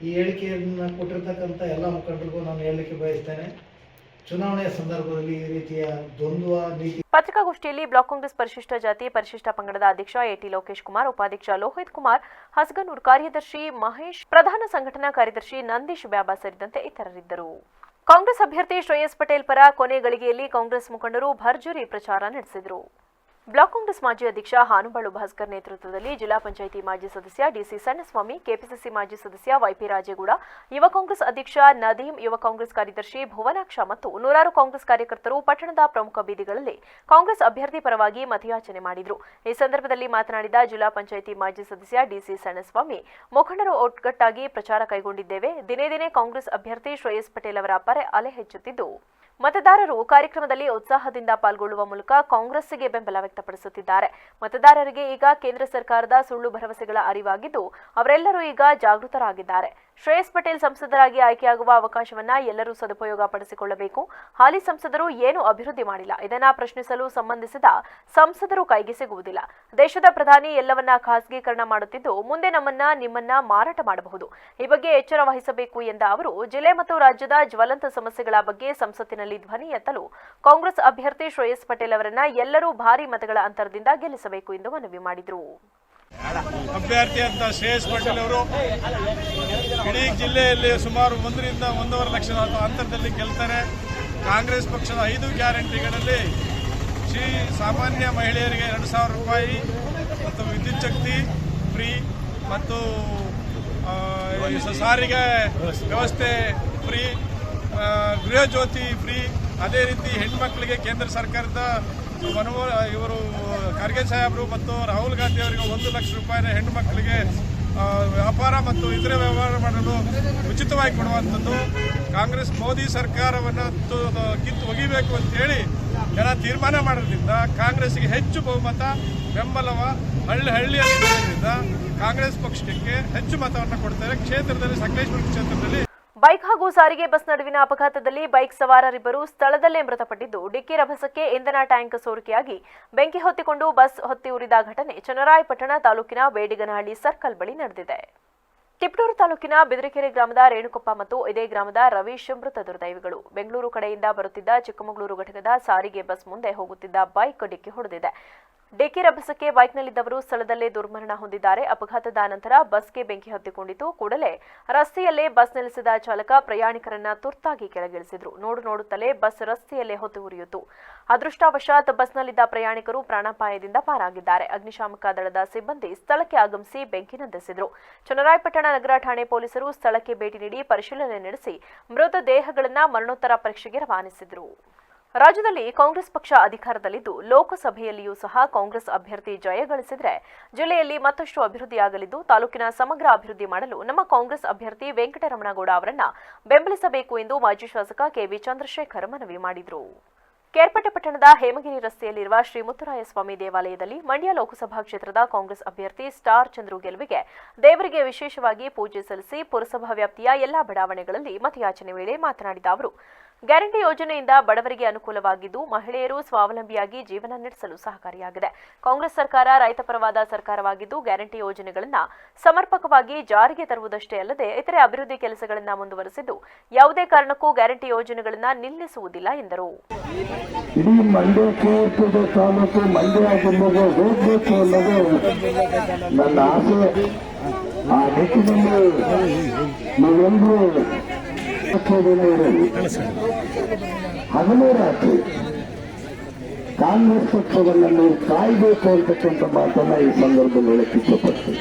ಈ ಹೇಳಿಕೆಯನ್ನು ಕೊಟ್ಟಿರ್ತಕ್ಕಂಥ ಎಲ್ಲ ಮುಖಂಡರಿಗೂ ನಾನು ಹೇಳಲಿಕ್ಕೆ ಬಯಸ್ತೇನೆ, ಚುನಾವಣೆಯ ಸಂದರ್ಭದಲ್ಲಿ ಈ ರೀತಿಯ ದ್ವಂದ್ವ ನೀತಿ. ಪತ್ರಿಕಾಗೋಷ್ಠಿಯಲ್ಲಿ ಬ್ಲಾಕ್ ಕಾಂಗ್ರೆಸ್ ಪರಿಶಿಷ್ಟ ಜಾತಿ ಪರಿಶಿಷ್ಟ ಪಂಗಡದ ಅಧ್ಯಕ್ಷ ಎಟಿ ಲೋಕೇಶ್ ಕುಮಾರ್, ಉಪಾಧ್ಯಕ್ಷ ಲೋಹಿತ್ ಕುಮಾರ್ ಹಸಗನೂರ್, ಕಾರ್ಯದರ್ಶಿ ಮಹೇಶ್, ಪ್ರಧಾನ ಸಂಘಟನಾ ಕಾರ್ಯದರ್ಶಿ ನಂದೀಶ್ ಬ್ಯಾಬಾ ಸೇರಿದಂತೆ ಇತರರಿದ್ದರು. ಕಾಂಗ್ರೆಸ್ ಅಭ್ಯರ್ಥಿ ಶ್ರೇಯಸ್ ಪಟೇಲ್ ಪರ ಕೊನೆ ಗಳಿಗೆಯಲ್ಲಿ ಕಾಂಗ್ರೆಸ್ ಮುಖಂಡರು ಭರ್ಜರಿ ಪ್ರಚಾರ ನಡೆಸಿದರು. ಬ್ಲಾಕ್ ಕಾಂಗ್ರೆಸ್ ಮಾಜಿ ಅಧ್ಯಕ್ಷ ಹಾನುಬಾಳು ಭಾಸ್ಕರ್ ನೇತೃತ್ವದಲ್ಲಿ ಜಿಲ್ಲಾ ಪಂಚಾಯಿತಿ ಮಾಜಿ ಸದಸ್ಯ ಡಿಸಿ ಸಣ್ಣಸ್ವಾಮಿ, ಕೆಪಿಸಿಸಿ ಮಾಜಿ ಸದಸ್ಯ ವೈಪಿ ರಾಜೇಗೌಡ, ಯುವ ಕಾಂಗ್ರೆಸ್ ಅಧ್ಯಕ್ಷ ನದೀಂ, ಯುವ ಕಾಂಗ್ರೆಸ್ ಕಾರ್ಯದರ್ಶಿ ಭುವನಾಕ್ಷ ಮತ್ತು 100 ಕಾಂಗ್ರೆಸ್ ಕಾರ್ಯಕರ್ತರು ಪಟ್ಟಣದ ಪ್ರಮುಖ ಬೀದಿಗಳಲ್ಲಿ ಕಾಂಗ್ರೆಸ್ ಅಭ್ಯರ್ಥಿ ಪರವಾಗಿ ಮತಯಾಚನೆ ಮಾಡಿದರು. ಈ ಸಂದರ್ಭದಲ್ಲಿ ಮಾತನಾಡಿದ ಜಿಲ್ಲಾ ಪಂಚಾಯಿತಿ ಮಾಜಿ ಸದಸ್ಯ ಡಿಸಿ ಸಣ್ಣಸ್ವಾಮಿ, ಮುಖಂಡರು ಒಗ್ಗಟ್ಟಾಗಿ ಪ್ರಚಾರ ಕೈಗೊಂಡಿದ್ದೇವೆ. ದಿನೇ ದಿನೇ ಕಾಂಗ್ರೆಸ್ ಅಭ್ಯರ್ಥಿ ಶ್ರೇಯಸ್ ಪಟೇಲ್ ಅವರ ಪರ ಅಲೆ ಹೆಚ್ಚುತ್ತಿದ್ದು, ಮತದಾರರು ಕಾರ್ಯಕ್ರಮದಲ್ಲಿ ಉತ್ಸಾಹದಿಂದ ಪಾಲ್ಗೊಳ್ಳುವ ಮೂಲಕ ಕಾಂಗ್ರೆಸ್ಸಿಗೆ ಬೆಂಬಲ ವ್ಯಕ್ತಪಡಿಸುತ್ತಿದ್ದಾರೆ. ಮತದಾರರಿಗೆ ಈಗ ಕೇಂದ್ರ ಸರ್ಕಾರದ ಸುಳ್ಳು ಭರವಸೆಗಳ ಅರಿವಾಗಿದ್ದು, ಅವರೆಲ್ಲರೂ ಈಗ ಜಾಗೃತರಾಗಿದ್ದಾರೆ. ಶ್ರೇಯಸ್ ಪಟೇಲ್ ಸಂಸದರಾಗಿ ಆಯ್ಕೆಯಾಗುವ ಅವಕಾಶವನ್ನ ಎಲ್ಲರೂ ಸದುಪಯೋಗ ಪಡಿಸಿಕೊಳ್ಳಬೇಕು. ಹಾಲಿ ಸಂಸದರು ಏನು ಅಭಿವೃದ್ಧಿ ಮಾಡಿಲ್ಲ, ಇದನ್ನ ಪ್ರಶ್ನಿಸಲು ಸಂಬಂಧಿಸಿದ ಸಂಸದರು ಕೈಗೆ ಸಿಗುವುದಿಲ್ಲ. ದೇಶದ ಪ್ರಧಾನಿ ಎಲ್ಲವನ್ನ ಖಾಸಗೀಕರಣ ಮಾಡುತ್ತಿದ್ದು, ಮುಂದೆ ನಿಮ್ಮನ್ನ ಮಾರಾಟ ಮಾಡಬಹುದು. ಈ ಬಗ್ಗೆ ಎಚ್ಚರ ವಹಿಸಬೇಕು ಎಂದ ಅವರು, ಜಿಲ್ಲೆ ಮತ್ತು ರಾಜ್ಯದ ಜ್ವಲಂತ ಸಮಸ್ಯೆಗಳ ಬಗ್ಗೆ ಸಂಸತ್ತಿನಲ್ಲಿ ಧ್ವನಿ ಎತ್ತಲು ಕಾಂಗ್ರೆಸ್ ಅಭ್ಯರ್ಥಿ ಶ್ರೇಯಸ್ ಪಟೇಲ್ ಅವರನ್ನ ಎಲ್ಲರೂ ಭಾರಿ ಮತಗಳ ಅಂತರದಿಂದ ಗೆಲ್ಲಿಸಬೇಕು ಎಂದು ಮನವಿ ಮಾಡಿದರು. ಅಭ್ಯರ್ಥಿ ಅಂತ ಶ್ರೇಯಸ್ ಪಟೇಲ್ ಅವರು ಇಡೀ ಜಿಲ್ಲೆಯಲ್ಲಿ ಸುಮಾರು 1 ರಿಂದ 1.5 ಲಕ್ಷ ಅಂತರದಲ್ಲಿ ಗೆಲ್ತಾರೆ. ಕಾಂಗ್ರೆಸ್ ಪಕ್ಷದ 5 ಗ್ಯಾರಂಟಿಗಳಲ್ಲಿ ಸಾಮಾನ್ಯ ಮಹಿಳೆಯರಿಗೆ 2,000 ರೂಪಾಯಿ ಮತ್ತು ವಿದ್ಯುತ್ ಶಕ್ತಿ ಫ್ರೀ ಮತ್ತು ಸಾರಿಗೆ ವ್ಯವಸ್ಥೆ ಫ್ರೀ, ಗೃಹ ಜ್ಯೋತಿ ಫ್ರೀ, ಅದೇ ರೀತಿ ಹೆಣ್ಮಕ್ಳಿಗೆ ಕೇಂದ್ರ ಸರ್ಕಾರದ ಇವರು ಖರ್ಗೆ ಸಾಹೇಬರು ಮತ್ತು ರಾಹುಲ್ ಗಾಂಧಿ ಅವರಿಗೆ 1 ಲಕ್ಷ ರೂಪಾಯಿನ ಹೆಣ್ಣು ಮಕ್ಕಳಿಗೆ ವ್ಯಾಪಾರ ಮತ್ತು ಇತರೆ ವ್ಯವಹಾರ ಮಾಡಲು ಉಚಿತವಾಗಿ ಕೊಡುವಂಥದ್ದು. ಕಾಂಗ್ರೆಸ್ ಮೋದಿ ಸರ್ಕಾರವನ್ನು ಕಿತ್ತು ಒಗಿಬೇಕು ಅಂತೇಳಿ ಜನ ತೀರ್ಮಾನ ಮಾಡೋದ್ರಿಂದ ಕಾಂಗ್ರೆಸ್ಗೆ ಹೆಚ್ಚು ಬಹುಮತ ಬೆಂಬಲವ ಹಳ್ಳಿಯಲ್ಲಿರೋದ್ರಿಂದ ಕಾಂಗ್ರೆಸ್ ಪಕ್ಷಕ್ಕೆ ಹೆಚ್ಚು ಮತವನ್ನು ಕೊಡ್ತಾರೆ. ಕ್ಷೇತ್ರದಲ್ಲಿ ಸಕಲೇಶ್ವರ ಕ್ಷೇತ್ರದಲ್ಲಿ ಬೈಕ್ ಹಾಗೂ ಸಾರಿಗೆ ಬಸ್ ನಡುವಿನ ಅಪಘಾತದಲ್ಲಿ ಬೈಕ್ ಸವಾರರಿಬ್ಬರು ಸ್ಥಳದಲ್ಲೇ ಮೃತಪಟ್ಟಿದ್ದು, ಡಿಕ್ಕಿ ರಭಸಕ್ಕೆ ಇಂಧನ ಟ್ಯಾಂಕ್ ಸೋರಿಕೆಯಾಗಿ ಬೆಂಕಿ ಹೊತ್ತಿಕೊಂಡು ಬಸ್ ಹೊತ್ತಿ ಉರಿದ ಘಟನೆ ಚನ್ನರಾಯಪಟ್ಟಣ ತಾಲೂಕಿನ ಬೇಡಿಗನಹಳ್ಳಿ ಸರ್ಕಲ್ ಬಳಿ ನಡೆದಿದೆ. ತಿಪಟೂರು ತಾಲೂಕಿನ ಬಿದರೆಕೆರೆ ಗ್ರಾಮದ ರೇಣುಕೊಪ್ಪ ಮತ್ತು ಇದೇ ಗ್ರಾಮದ ರವೀಶ್ ಮೃತ ದುರ್ದೈವಿಗಳು. ಬೆಂಗಳೂರು ಕಡೆಯಿಂದ ಬರುತ್ತಿದ್ದ ಚಿಕ್ಕಮಗಳೂರು ಘಟಕದ ಸಾರಿಗೆ ಬಸ್ ಮುಂದೆ ಹೋಗುತ್ತಿದ್ದ ಬೈಕ್ ಡಿಕ್ಕಿ ಹೊಡೆದಿದೆ. ಡಿಕ್ಕಿ ರಭಸಕ್ಕೆ ಬೈಕ್ನಲ್ಲಿದ್ದವರು ಸ್ಥಳದಲ್ಲೇ ದುರ್ಮರಣ ಹೊಂದಿದ್ದಾರೆ. ಅಪಘಾತದ ನಂತರ ಬಸ್ಗೆ ಬೆಂಕಿ ಹತ್ತಿಕೊಂಡಿತು. ಕೂಡಲೇ ರಸ್ತೆಯಲ್ಲೇ ಬಸ್ ನಿಲ್ಲಿಸಿದ ಚಾಲಕ ಪ್ರಯಾಣಿಕರನ್ನ ತುರ್ತಾಗಿ ಕೆಳಗಿಳಿಸಿದ್ರು. ನೋಡುತ್ತಲೇ ಬಸ್ ರಸ್ತೆಯಲ್ಲೇ ಹೊತ್ತು ಉರಿಯಿತು. ಅದೃಷ್ಟವಶಾತ್ ಬಸ್ನಲ್ಲಿದ್ದ ಪ್ರಯಾಣಿಕರು ಪ್ರಾಣಾಪಾಯದಿಂದ ಪಾರಾಗಿದ್ದಾರೆ. ಅಗ್ನಿಶಾಮಕ ದಳದ ಸಿಬ್ಬಂದಿ ಸ್ಥಳಕ್ಕೆ ಆಗಮಿಸಿ ಬೆಂಕಿ ನಂದಿಸಿದ್ರು. ಚನ್ನರಾಯಪಟ್ಟಣ ನಗರ ಠಾಣೆ ಪೊಲೀಸರು ಸ್ಥಳಕ್ಕೆ ಭೇಟಿ ನೀಡಿ ಪರಿಶೀಲನೆ ನಡೆಸಿ ಮೃತದೇಹಗಳನ್ನು ಮರಣೋತ್ತರ ಪರೀಕ್ಷೆಗೆ ರವಾನಿಸಿದರು. ರಾಜ್ಯದಲ್ಲಿ ಕಾಂಗ್ರೆಸ್ ಪಕ್ಷ ಅಧಿಕಾರದಲ್ಲಿದ್ದು ಲೋಕಸಭೆಯಲ್ಲಿಯೂ ಸಹ ಕಾಂಗ್ರೆಸ್ ಅಭ್ಯರ್ಥಿ ಜಯ ಗಳಿಸಿದರೆ ಜಿಲ್ಲೆಯಲ್ಲಿ ಮತ್ತಷ್ಟು ಅಭಿವೃದ್ಧಿಯಾಗಲಿದ್ದು ತಾಲೂಕಿನ ಸಮಗ್ರ ಅಭಿವೃದ್ಧಿ ಮಾಡಲು ನಮ್ಮ ಕಾಂಗ್ರೆಸ್ ಅಭ್ಯರ್ಥಿ ವೆಂಕಟರಮಣಗೌಡ ಅವರನ್ನ ಬೆಂಬಲಿಸಬೇಕು ಎಂದು ಮಾಜಿ ಶಾಸಕ ಕೆವಿ ಚಂದ್ರಶೇಖರ್ ಮನವಿ ಮಾಡಿದರು. ಕೇರ್ಪೇಟೆ ಪಟ್ಟಣದ ಹೇಮಗಿರಿ ರಸ್ತೆಯಲ್ಲಿರುವ ಶ್ರೀ ಮುತ್ತುರಾಯಸ್ವಾಮಿ ದೇವಾಲಯದಲ್ಲಿ ಮಂಡ್ಯ ಲೋಕಸಭಾ ಕ್ಷೇತ್ರದ ಕಾಂಗ್ರೆಸ್ ಅಭ್ಯರ್ಥಿ ಸ್ಟಾರ್ ಚಂದ್ರು ಗೆಲುವಿಗೆ ದೇವರಿಗೆ ವಿಶೇಷವಾಗಿ ಪೂಜೆ ಸಲ್ಲಿಸಿ ಪುರಸಭಾ ವ್ಯಾಪ್ತಿಯ ಎಲ್ಲಾ ಬಡಾವಣೆಗಳಲ್ಲಿ ಮತಯಾಚನೆ ವೇಳೆ ಮಾತನಾಡಿದ ಅವರು, ಗ್ಯಾರಂಟಿ ಯೋಜನೆಯಿಂದ ಬಡವರಿಗೆ ಅನುಕೂಲವಾಗಿದ್ದು ಮಹಿಳೆಯರು ಸ್ವಾವಲಂಬಿಯಾಗಿ ಜೀವನ ನಡೆಸಲು ಸಹಕಾರಿಯಾಗಿದೆ. ಕಾಂಗ್ರೆಸ್ ಸರ್ಕಾರ ರೈತಪರವಾದ ಸರ್ಕಾರವಾಗಿದ್ದು ಗ್ಯಾರಂಟಿ ಯೋಜನೆಗಳನ್ನು ಸಮರ್ಪಕವಾಗಿ ಜಾರಿಗೆ ತರುವುದಷ್ಟೇ ಅಲ್ಲದೆ ಇತರೆ ಅಭಿವೃದ್ಧಿ ಕೆಲಸಗಳನ್ನು ಮುಂದುವರೆಸಿದ್ದು ಯಾವುದೇ ಕಾರಣಕ್ಕೂ ಗ್ಯಾರಂಟಿ ಯೋಜನೆಗಳನ್ನು ನಿಲ್ಲಿಸುವುದಿಲ್ಲ ಎಂದರು. ಇಡೀ ಮಂಡ್ಯ ಕೇರ್ಪೇಟೆ ತಾಲೂಕು ಮಂಡ್ಯ ಜಿಲ್ಲೆಗೆ ಹೋಗಬೇಕು ಅನ್ನೋದು ನನ್ನ ಆಸೆ. ಆ ನಿಟ್ಟಿನಲ್ಲಿ ನೀವೆಲ್ಲರೂ ಹಗಲೇ ರಾತ್ರಿ ಕಾಂಗ್ರೆಸ್ ಪಕ್ಷವನ್ನು ನೀವು ಕಾಯಬೇಕು ಅಂತಕ್ಕಂಥ ಮಾತನ್ನ ಈ ಸಂದರ್ಭದಲ್ಲಿ ಹೇಳಕ್ಕೆ ಇಷ್ಟಪಡ್ತೀನಿ.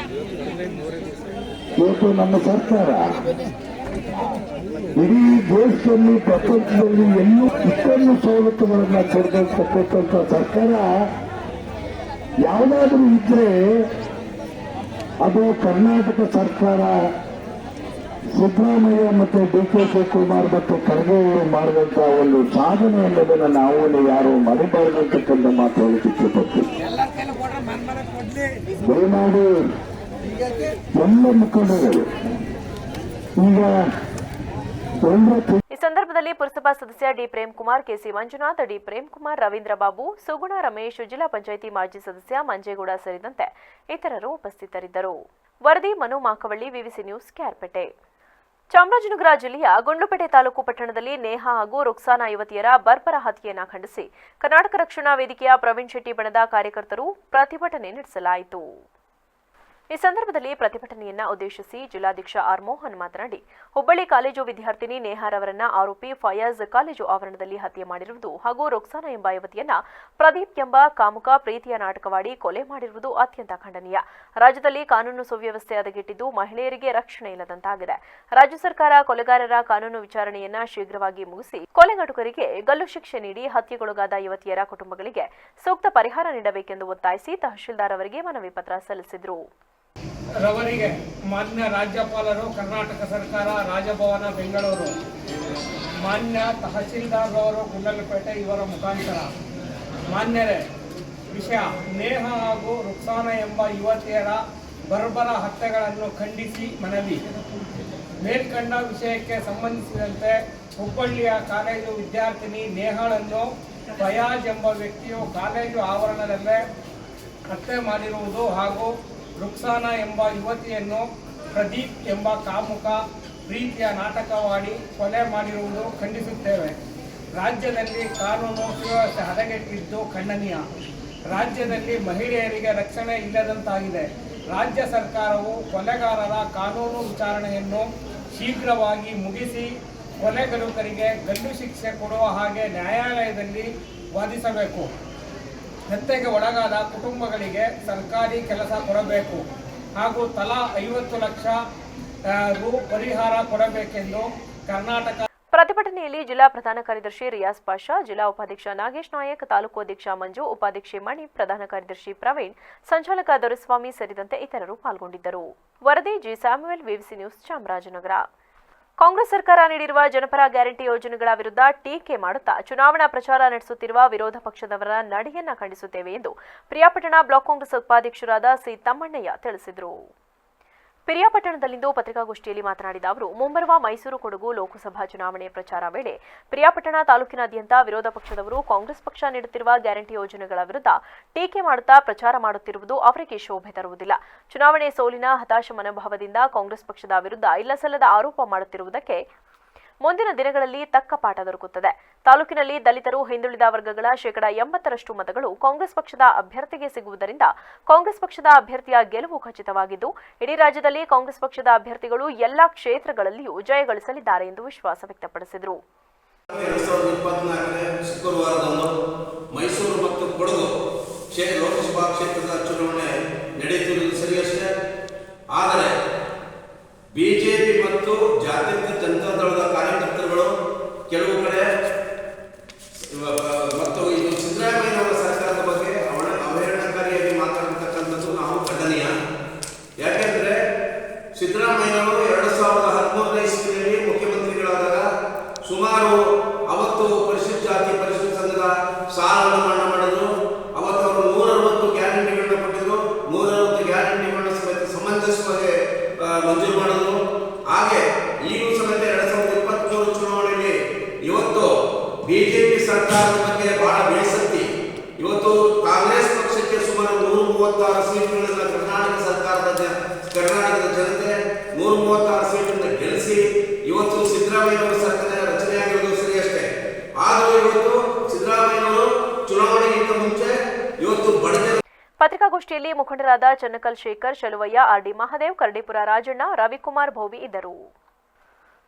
ಇವತ್ತು ನಮ್ಮ ಸರ್ಕಾರ ಇಡೀ ದೇಶದಲ್ಲಿ ಪ್ರಪಂಚದಲ್ಲಿ ಎಲ್ಲೂ ಇಷ್ಟೊಂದು ಸವಲತ್ತುಗಳನ್ನ ಕೊಡತಕ್ಕಂಥ ಸರ್ಕಾರ ಯಾವುದಾದ್ರೂ ಇದ್ರೆ ಅದು ಕರ್ನಾಟಕ ಸರ್ಕಾರ ಸಿದ್ದರಾಮಯ್ಯ ಮತ್ತು ಡಿ.ಕೆ. ಶಿವಕುಮಾರ್ ಮತ್ತು ಖರ್ಗೆ ಅವರು ಮಾಡಿದಂತ ಒಂದು ಸಾಧನೆ ಅನ್ನೋದನ್ನ ನಾವು ಯಾರು ಮರಿಬಾರದು ಅಂತಕ್ಕಂಥ ಮಾತು ಹೇಳಕ್ಕೆ ಇಷ್ಟಪಡ್ತೀವಿ. ದಯಮಾಡಿ ಎಲ್ಲ ಮುಖಂಡರು ಈಗ ಈ ಸಂದರ್ಭದಲ್ಲಿ ಪುರಸಭಾ ಸದಸ್ಯ D Premkumar, KC Manjunath, D Premkumar, Ravindra Babu, Suguna Ramesh, ಜಿಲ್ಲಾ ಪಂಚಾಯಿತಿ ಮಾಜಿ ಸದಸ್ಯ ಮಂಜೇಗೌಡ ಸೇರಿದಂತೆ ಇತರರು ಉಪಸ್ಥಿತರಿದ್ದರು. ವರದಿ ಮನು ಮಾಕವಳ್ಳಿ, ವಿವಿಸಿ ನ್ಯೂಸ್, ಕೇರ್ಪೇಟೆ. ಚಾಮರಾಜನಗರ ಜಿಲ್ಲೆಯ ಗುಂಡ್ಲುಪೇಟೆ ತಾಲೂಕು ಪಟ್ಟಣದಲ್ಲಿ ನೇಹಾ ಹಾಗೂ ರುಕ್ಸಾನಾ ಯುವತಿಯರ ಬರ್ಬರ ಹತ್ಯೆಯನ್ನು ಖಂಡಿಸಿ ಕರ್ನಾಟಕ ರಕ್ಷಣಾ ವೇದಿಕೆಯ ಪ್ರವೀಣ್ ಶೆಟ್ಟಿ ಬಣದ ಕಾರ್ಯಕರ್ತರು ಪ್ರತಿಭಟನೆ ನಡೆಸಲಾಯಿತು. ಈ ಸಂದರ್ಭದಲ್ಲಿ ಪ್ರತಿಭಟನೆಯನ್ನ ಉದ್ದೇಶಿಸಿ ಜಿಲ್ಲಾಧ್ಯಕ್ಷ ಆರ್ ಮೋಹನ್ ಮಾತನಾಡಿ, ಹುಬ್ಬಳ್ಳಿ ಕಾಲೇಜು ವಿದ್ಯಾರ್ಥಿನಿ ನೇಹಾರವರನ್ನ ಆರೋಪಿ ಫಯಾಜ್ ಕಾಲೇಜು ಆವರಣದಲ್ಲಿ ಹತ್ಯೆ ಮಾಡಿರುವುದು ಹಾಗೂ ರುಕ್ಸಾನಾ ಎಂಬ ಯುವತಿಯನ್ನ ಪ್ರದೀಪ್ ಎಂಬ ಕಾಮುಕ ಪ್ರೀತಿಯ ನಾಟಕವಾಡಿ ಕೊಲೆ ಮಾಡಿರುವುದು ಅತ್ಯಂತ ಖಂಡನೀಯ. ರಾಜ್ಯದಲ್ಲಿ ಕಾನೂನು ಸುವ್ಯವಸ್ಥೆ ಹದಗೆಟ್ಟಿದ್ದು ಮಹಿಳೆಯರಿಗೆ ರಕ್ಷಣೆ ಇಲ್ಲದಂತಾಗಿದೆ. ರಾಜ್ಯ ಸರ್ಕಾರ ಕೊಲೆಗಾರರ ಕಾನೂನು ವಿಚಾರಣೆಯನ್ನ ಶೀಘ್ರವಾಗಿ ಮುಗಿಸಿ ಕೊಲೆಗಡುಕರಿಗೆ ಗಲ್ಲು ಶಿಕ್ಷೆ ನೀಡಿ ಹತ್ಯೆಗೊಳಗಾದ ಯುವತಿಯರ ಕುಟುಂಬಗಳಿಗೆ ಸೂಕ್ತ ಪರಿಹಾರ ನೀಡಬೇಕೆಂದು ಒತ್ತಾಯಿಸಿ ತಹಶೀಲ್ದಾರ್ ಅವರಿಗೆ ಮನವಿ ಪತ್ರ ಸಲ್ಲಿಸಿದರು. ರವರಿಗೆ ಮಾನ್ಯ ರಾಜ್ಯಪಾಲರು, ಕರ್ನಾಟಕ ಸರ್ಕಾರ, ರಾಜಭವನ ಬೆಂಗಳೂರು, ಮಾನ್ಯ ತಹಶೀಲ್ದಾರ್ ಅವರು ಗುಂಡ್ಲುಪೇಟೆ ಇವರ ಮುಖಾಂತರ ಮಾನ್ಯರೇ, ವಿಷಯ ನೇಹಾ ಹಾಗೂ ರುಕ್ಸಾನಾ ಎಂಬ ಯುವತಿಯರ ಬರ್ಬರ ಹತ್ಯೆಗಳನ್ನು ಖಂಡಿಸಿ ಮನವಿ. ಮೇಲ್ಕಂಡ ವಿಷಯಕ್ಕೆ ಸಂಬಂಧಿಸಿದಂತೆ ಹುಬ್ಬಳ್ಳಿಯ ಕಾಲೇಜು ವಿದ್ಯಾರ್ಥಿನಿ ನೇಹಾಳನ್ನು ಫಯಾಜ್ ಎಂಬ ವ್ಯಕ್ತಿಯು ಕಾಲೇಜು ಆವರಣದಲ್ಲೇ ಹತ್ಯೆ ಮಾಡಿರುವುದು ಹಾಗೂ ರುಕ್ಸಾನಾ ಎಂಬ ಯುವತಿಯನ್ನು ಪ್ರದೀಪ್ ಎಂಬ ಕಾಮುಕ ಪ್ರೀತಿಯ ನಾಟಕವಾಡಿ ಕೊಲೆ ಮಾಡಿರುವುದು ಖಂಡಿಸುತ್ತೇವೆ. ರಾಜ್ಯದಲ್ಲಿ ಕಾನೂನು ಸುವ್ಯವಸ್ಥೆ ಹದಗೆಟ್ಟಿದ್ದು ಖಂಡನೀಯ. ರಾಜ್ಯದಲ್ಲಿ ಮಹಿಳೆಯರಿಗೆ ರಕ್ಷಣೆ ಇಲ್ಲದಂತಾಗಿದೆ. ರಾಜ್ಯ ಸರ್ಕಾರವು ಕೊಲೆಗಾರರ ಕಾನೂನು ವಿಚಾರಣೆಯನ್ನು ಶೀಘ್ರವಾಗಿ ಮುಗಿಸಿ ಕೊಲೆಗಡುಕರಿಗೆ ಗಲ್ಲು ಶಿಕ್ಷೆ ಕೊಡುವ ಹಾಗೆ ನ್ಯಾಯಾಲಯದಲ್ಲಿ ವಾದಿಸಬೇಕು. ಹತ್ಯೆಗೆ ಒಳಗಾದ ಕುಟುಂಬಗಳಿಗೆ ಸರ್ಕಾರಿ ಕೆಲಸ ಕೊಡಬೇಕು ಹಾಗೂ ತಲಾ 50 ಲಕ್ಷ ರು ಪರಿಹಾರ ಕೊಡಬೇಕೆಂದು ಕರ್ನಾಟಕ. ಪ್ರತಿಭಟನೆಯಲ್ಲಿ ಜಿಲ್ಲಾ ಪ್ರಧಾನ ಕಾರ್ಯದರ್ಶಿ ರಿಯಾಜ್ ಪಾಷಾ, ಜಿಲ್ಲಾ ಉಪಾಧ್ಯಕ್ಷ ನಾಗೇಶ್ ನಾಯಕ್, ತಾಲೂಕು ಅಧ್ಯಕ್ಷ ಮಂಜು, ಉಪಾಧ್ಯಕ್ಷೆ ಮಣಿ, ಪ್ರಧಾನ ಕಾರ್ಯದರ್ಶಿ ಪ್ರವೀಣ್, ಸಂಚಾಲಕ ದೊರೆಸ್ವಾಮಿ ಸೇರಿದಂತೆ ಇತರರು ಪಾಲ್ಗೊಂಡಿದ್ದರು. ವರದಿ G Samuel, ವಿವಿಸಿ news, Chamarajanagar. Congress ಸರ್ಕಾರ ನೀಡಿರುವ ಜನಪರ ಗ್ಯಾರಂಟಿ ಯೋಜನೆಗಳ ವಿರುದ್ಧ ಟೀಕೆ ಮಾಡುತ್ತಾ ಚುನಾವಣಾ ಪ್ರಚಾರ ನಡೆಸುತ್ತಿರುವ ವಿರೋಧ ಪಕ್ಷದವರ ನಡೆಯನ್ನ ಖಂಡಿಸುತ್ತೇವೆ ಎಂದು ಪಿರಿಯಾಪಟ್ಟಣ ಬ್ಲಾಕ್ ಕಾಂಗ್ರೆಸ್ ಉಪಾಧ್ಯಕ್ಷರಾದ ಸಿ ತಮ್ಮಣ್ಣಯ್ಯ ತಿಳಿಸಿದರು. ಪಿರಿಯಾಪಟ್ಟಣದಲ್ಲಿಂದು ಪತ್ರಿಕಾಗೋಷ್ಠಿಯಲ್ಲಿ ಮಾತನಾಡಿದ ಅವರು, ಮುಂಬರುವ ಮೈಸೂರು ಕೊಡಗು ಲೋಕಸಭಾ ಚುನಾವಣೆ ಪ್ರಚಾರ ವೇಳೆ ಪಿರಿಯಾಪಟ್ಟಣ ತಾಲೂಕಿನಾದ್ಯಂತ ವಿರೋಧ ಪಕ್ಷದವರು ಕಾಂಗ್ರೆಸ್ ಪಕ್ಷ ನೀಡುತ್ತಿರುವ ಗ್ಯಾರಂಟಿ ಯೋಜನೆಗಳ ವಿರುದ್ಧ ಟೀಕೆ ಮಾಡುತ್ತಾ ಪ್ರಚಾರ ಮಾಡುತ್ತಿರುವುದು ಅವರಿಗೆ ಶೋಭೆ ತರುವುದಿಲ್ಲ. ಚುನಾವಣೆ ಸೋಲಿನ ಹತಾಶ ಮನೋಭಾವದಿಂದ ಕಾಂಗ್ರೆಸ್ ಪಕ್ಷದ ವಿರುದ್ಧ ಇಲ್ಲಸಲ್ಲದ ಆರೋಪ ಮಾಡುತ್ತಿರುವುದಕ್ಕೆ ಮುಂದಿನ ದಿನಗಳಲ್ಲಿ ತಕ್ಕ ಪಾಠ ದೊರಕುತ್ತದೆ. ತಾಲೂಕಿನಲ್ಲಿ ದಲಿತರು, ಹಿಂದುಳಿದ ವರ್ಗಗಳ 80% ಮತಗಳು ಕಾಂಗ್ರೆಸ್ ಪಕ್ಷದ ಅಭ್ಯರ್ಥಿಗೆ ಸಿಗುವುದರಿಂದ ಕಾಂಗ್ರೆಸ್ ಪಕ್ಷದ ಅಭ್ಯರ್ಥಿಯ ಗೆಲುವು ಖಚಿತವಾಗಿದ್ದು, ಇಡೀ ರಾಜ್ಯದಲ್ಲಿ ಕಾಂಗ್ರೆಸ್ ಪಕ್ಷದ ಅಭ್ಯರ್ಥಿಗಳು ಎಲ್ಲಾ ಕ್ಷೇತ್ರಗಳಲ್ಲಿಯೂ ಜಯಗಳಿಸಲಿದ್ದಾರೆ ಎಂದು ವಿಶ್ವಾಸ ವ್ಯಕ್ತಪಡಿಸಿದರು. 2024 ಶುಕ್ರವಾರದಂದು ಮೈಸೂರು ಮತ್ತು ಕೊಡಗು ಲೋಕಸಭಾ ಕ್ಷೇತ್ರದ ಚುನಾವಣೆ ನಡೆಯುತ್ತಿರುವುದು ಸರಿಯಷ್ಟೇ. ಆದರೆ ಬಿಜೆಪಿ ಮತ್ತು ಜಾತ್ಯತೀತ ಜನತಾ ದಳದ ಕಾರ್ಯಕರ್ತರುಗಳು ಕೆಲವು ಕಡೆ ಮತ್ತು ಇದು ಸಿದ್ದರಾಮಯ್ಯನವರ ಸರ್ಕಾರದ ಬಗ್ಗೆ ಅವಹೇಳನಕಾರಿಯಾಗಿ ಮಾತಾಡತಕ್ಕಂಥದ್ದು ನಾವು ಖಂಡನೀಯ. ಯಾಕೆಂದರೆ ಸಿದ್ದರಾಮಯ್ಯನವರು 2013ನೇ ಇಸ್ವಿಯಲ್ಲಿ ಮುಖ್ಯಮಂತ್ರಿಗಳಾದಾಗ ಸುಮಾರು ಅವತ್ತು ಪರಿಶಿಷ್ಟ ಜಾತಿ ಪರಿಶಿಷ್ಟ ಸಂಘದ ಸಾಲವನ್ನು ಮನ್ನಾ ಮಾಡಿದ್ರು. ಅವತ್ತು ಅವರು 160 ಗ್ಯಾರಂಟಿಗಳನ್ನ ಕೊಟ್ಟಿದ್ರು. 160 ಗ್ಯಾರಂಟಿಗಳನ್ನ ಸಮೇತ ಸಮಂಜಸವಾಗಿ ಮಂಜೂರು ಮಾಡಿದ್ರು. ಹಾಗೆ ಈಗಲೂ ಸಮೇತ 2023 ಚುನಾವಣೆಯಲ್ಲಿ ಇವತ್ತು ಬಿಜೆಪಿ ಸರ್ಕಾರದ ಬಗ್ಗೆ ಬಹಳ ಬೇಸತ್ತಿ ಇವತ್ತು ಕಾಂಗ್ರೆಸ್ ಪಕ್ಷಕ್ಕೆ ಸುಮಾರು 136 ಸೀಟುಗಳನ್ನ ಕರ್ನಾಟಕದ ಜನತೆ 136 ಸೀಟನ್ನು ಗೆಲ್ಲಿಸಿ ಇವತ್ತು ಸಿದ್ದರಾಮಯ್ಯನವರ ಸರ್ಕಾರ ರಚನೆಯಾಗಿರೋದು ಸರಿಯಷ್ಟೇ. ಆದರೂ ಇವತ್ತು ಸಿದ್ದರಾಮಯ್ಯನವರು ಚುನಾವಣೆಗಿಂತ ಮುಂಚೆ ಇವತ್ತು ಬಡಜನ ಪತ್ರಿಕಾಗೋಷ್ಠಿಯಲ್ಲಿ ಮುಖಂಡರಾದ ಚನ್ನಕಲ್ ಶೇಖರ್, ಶಲುವಯ್ಯ, ಆರ್ಡಿ ಮಹಾದೇವ್, ಕರಡಿಪುರ ರಾಜಣ್ಣ, ರವಿಕುಮಾರ್ ಭೋವಿ ಇದ್ದರು.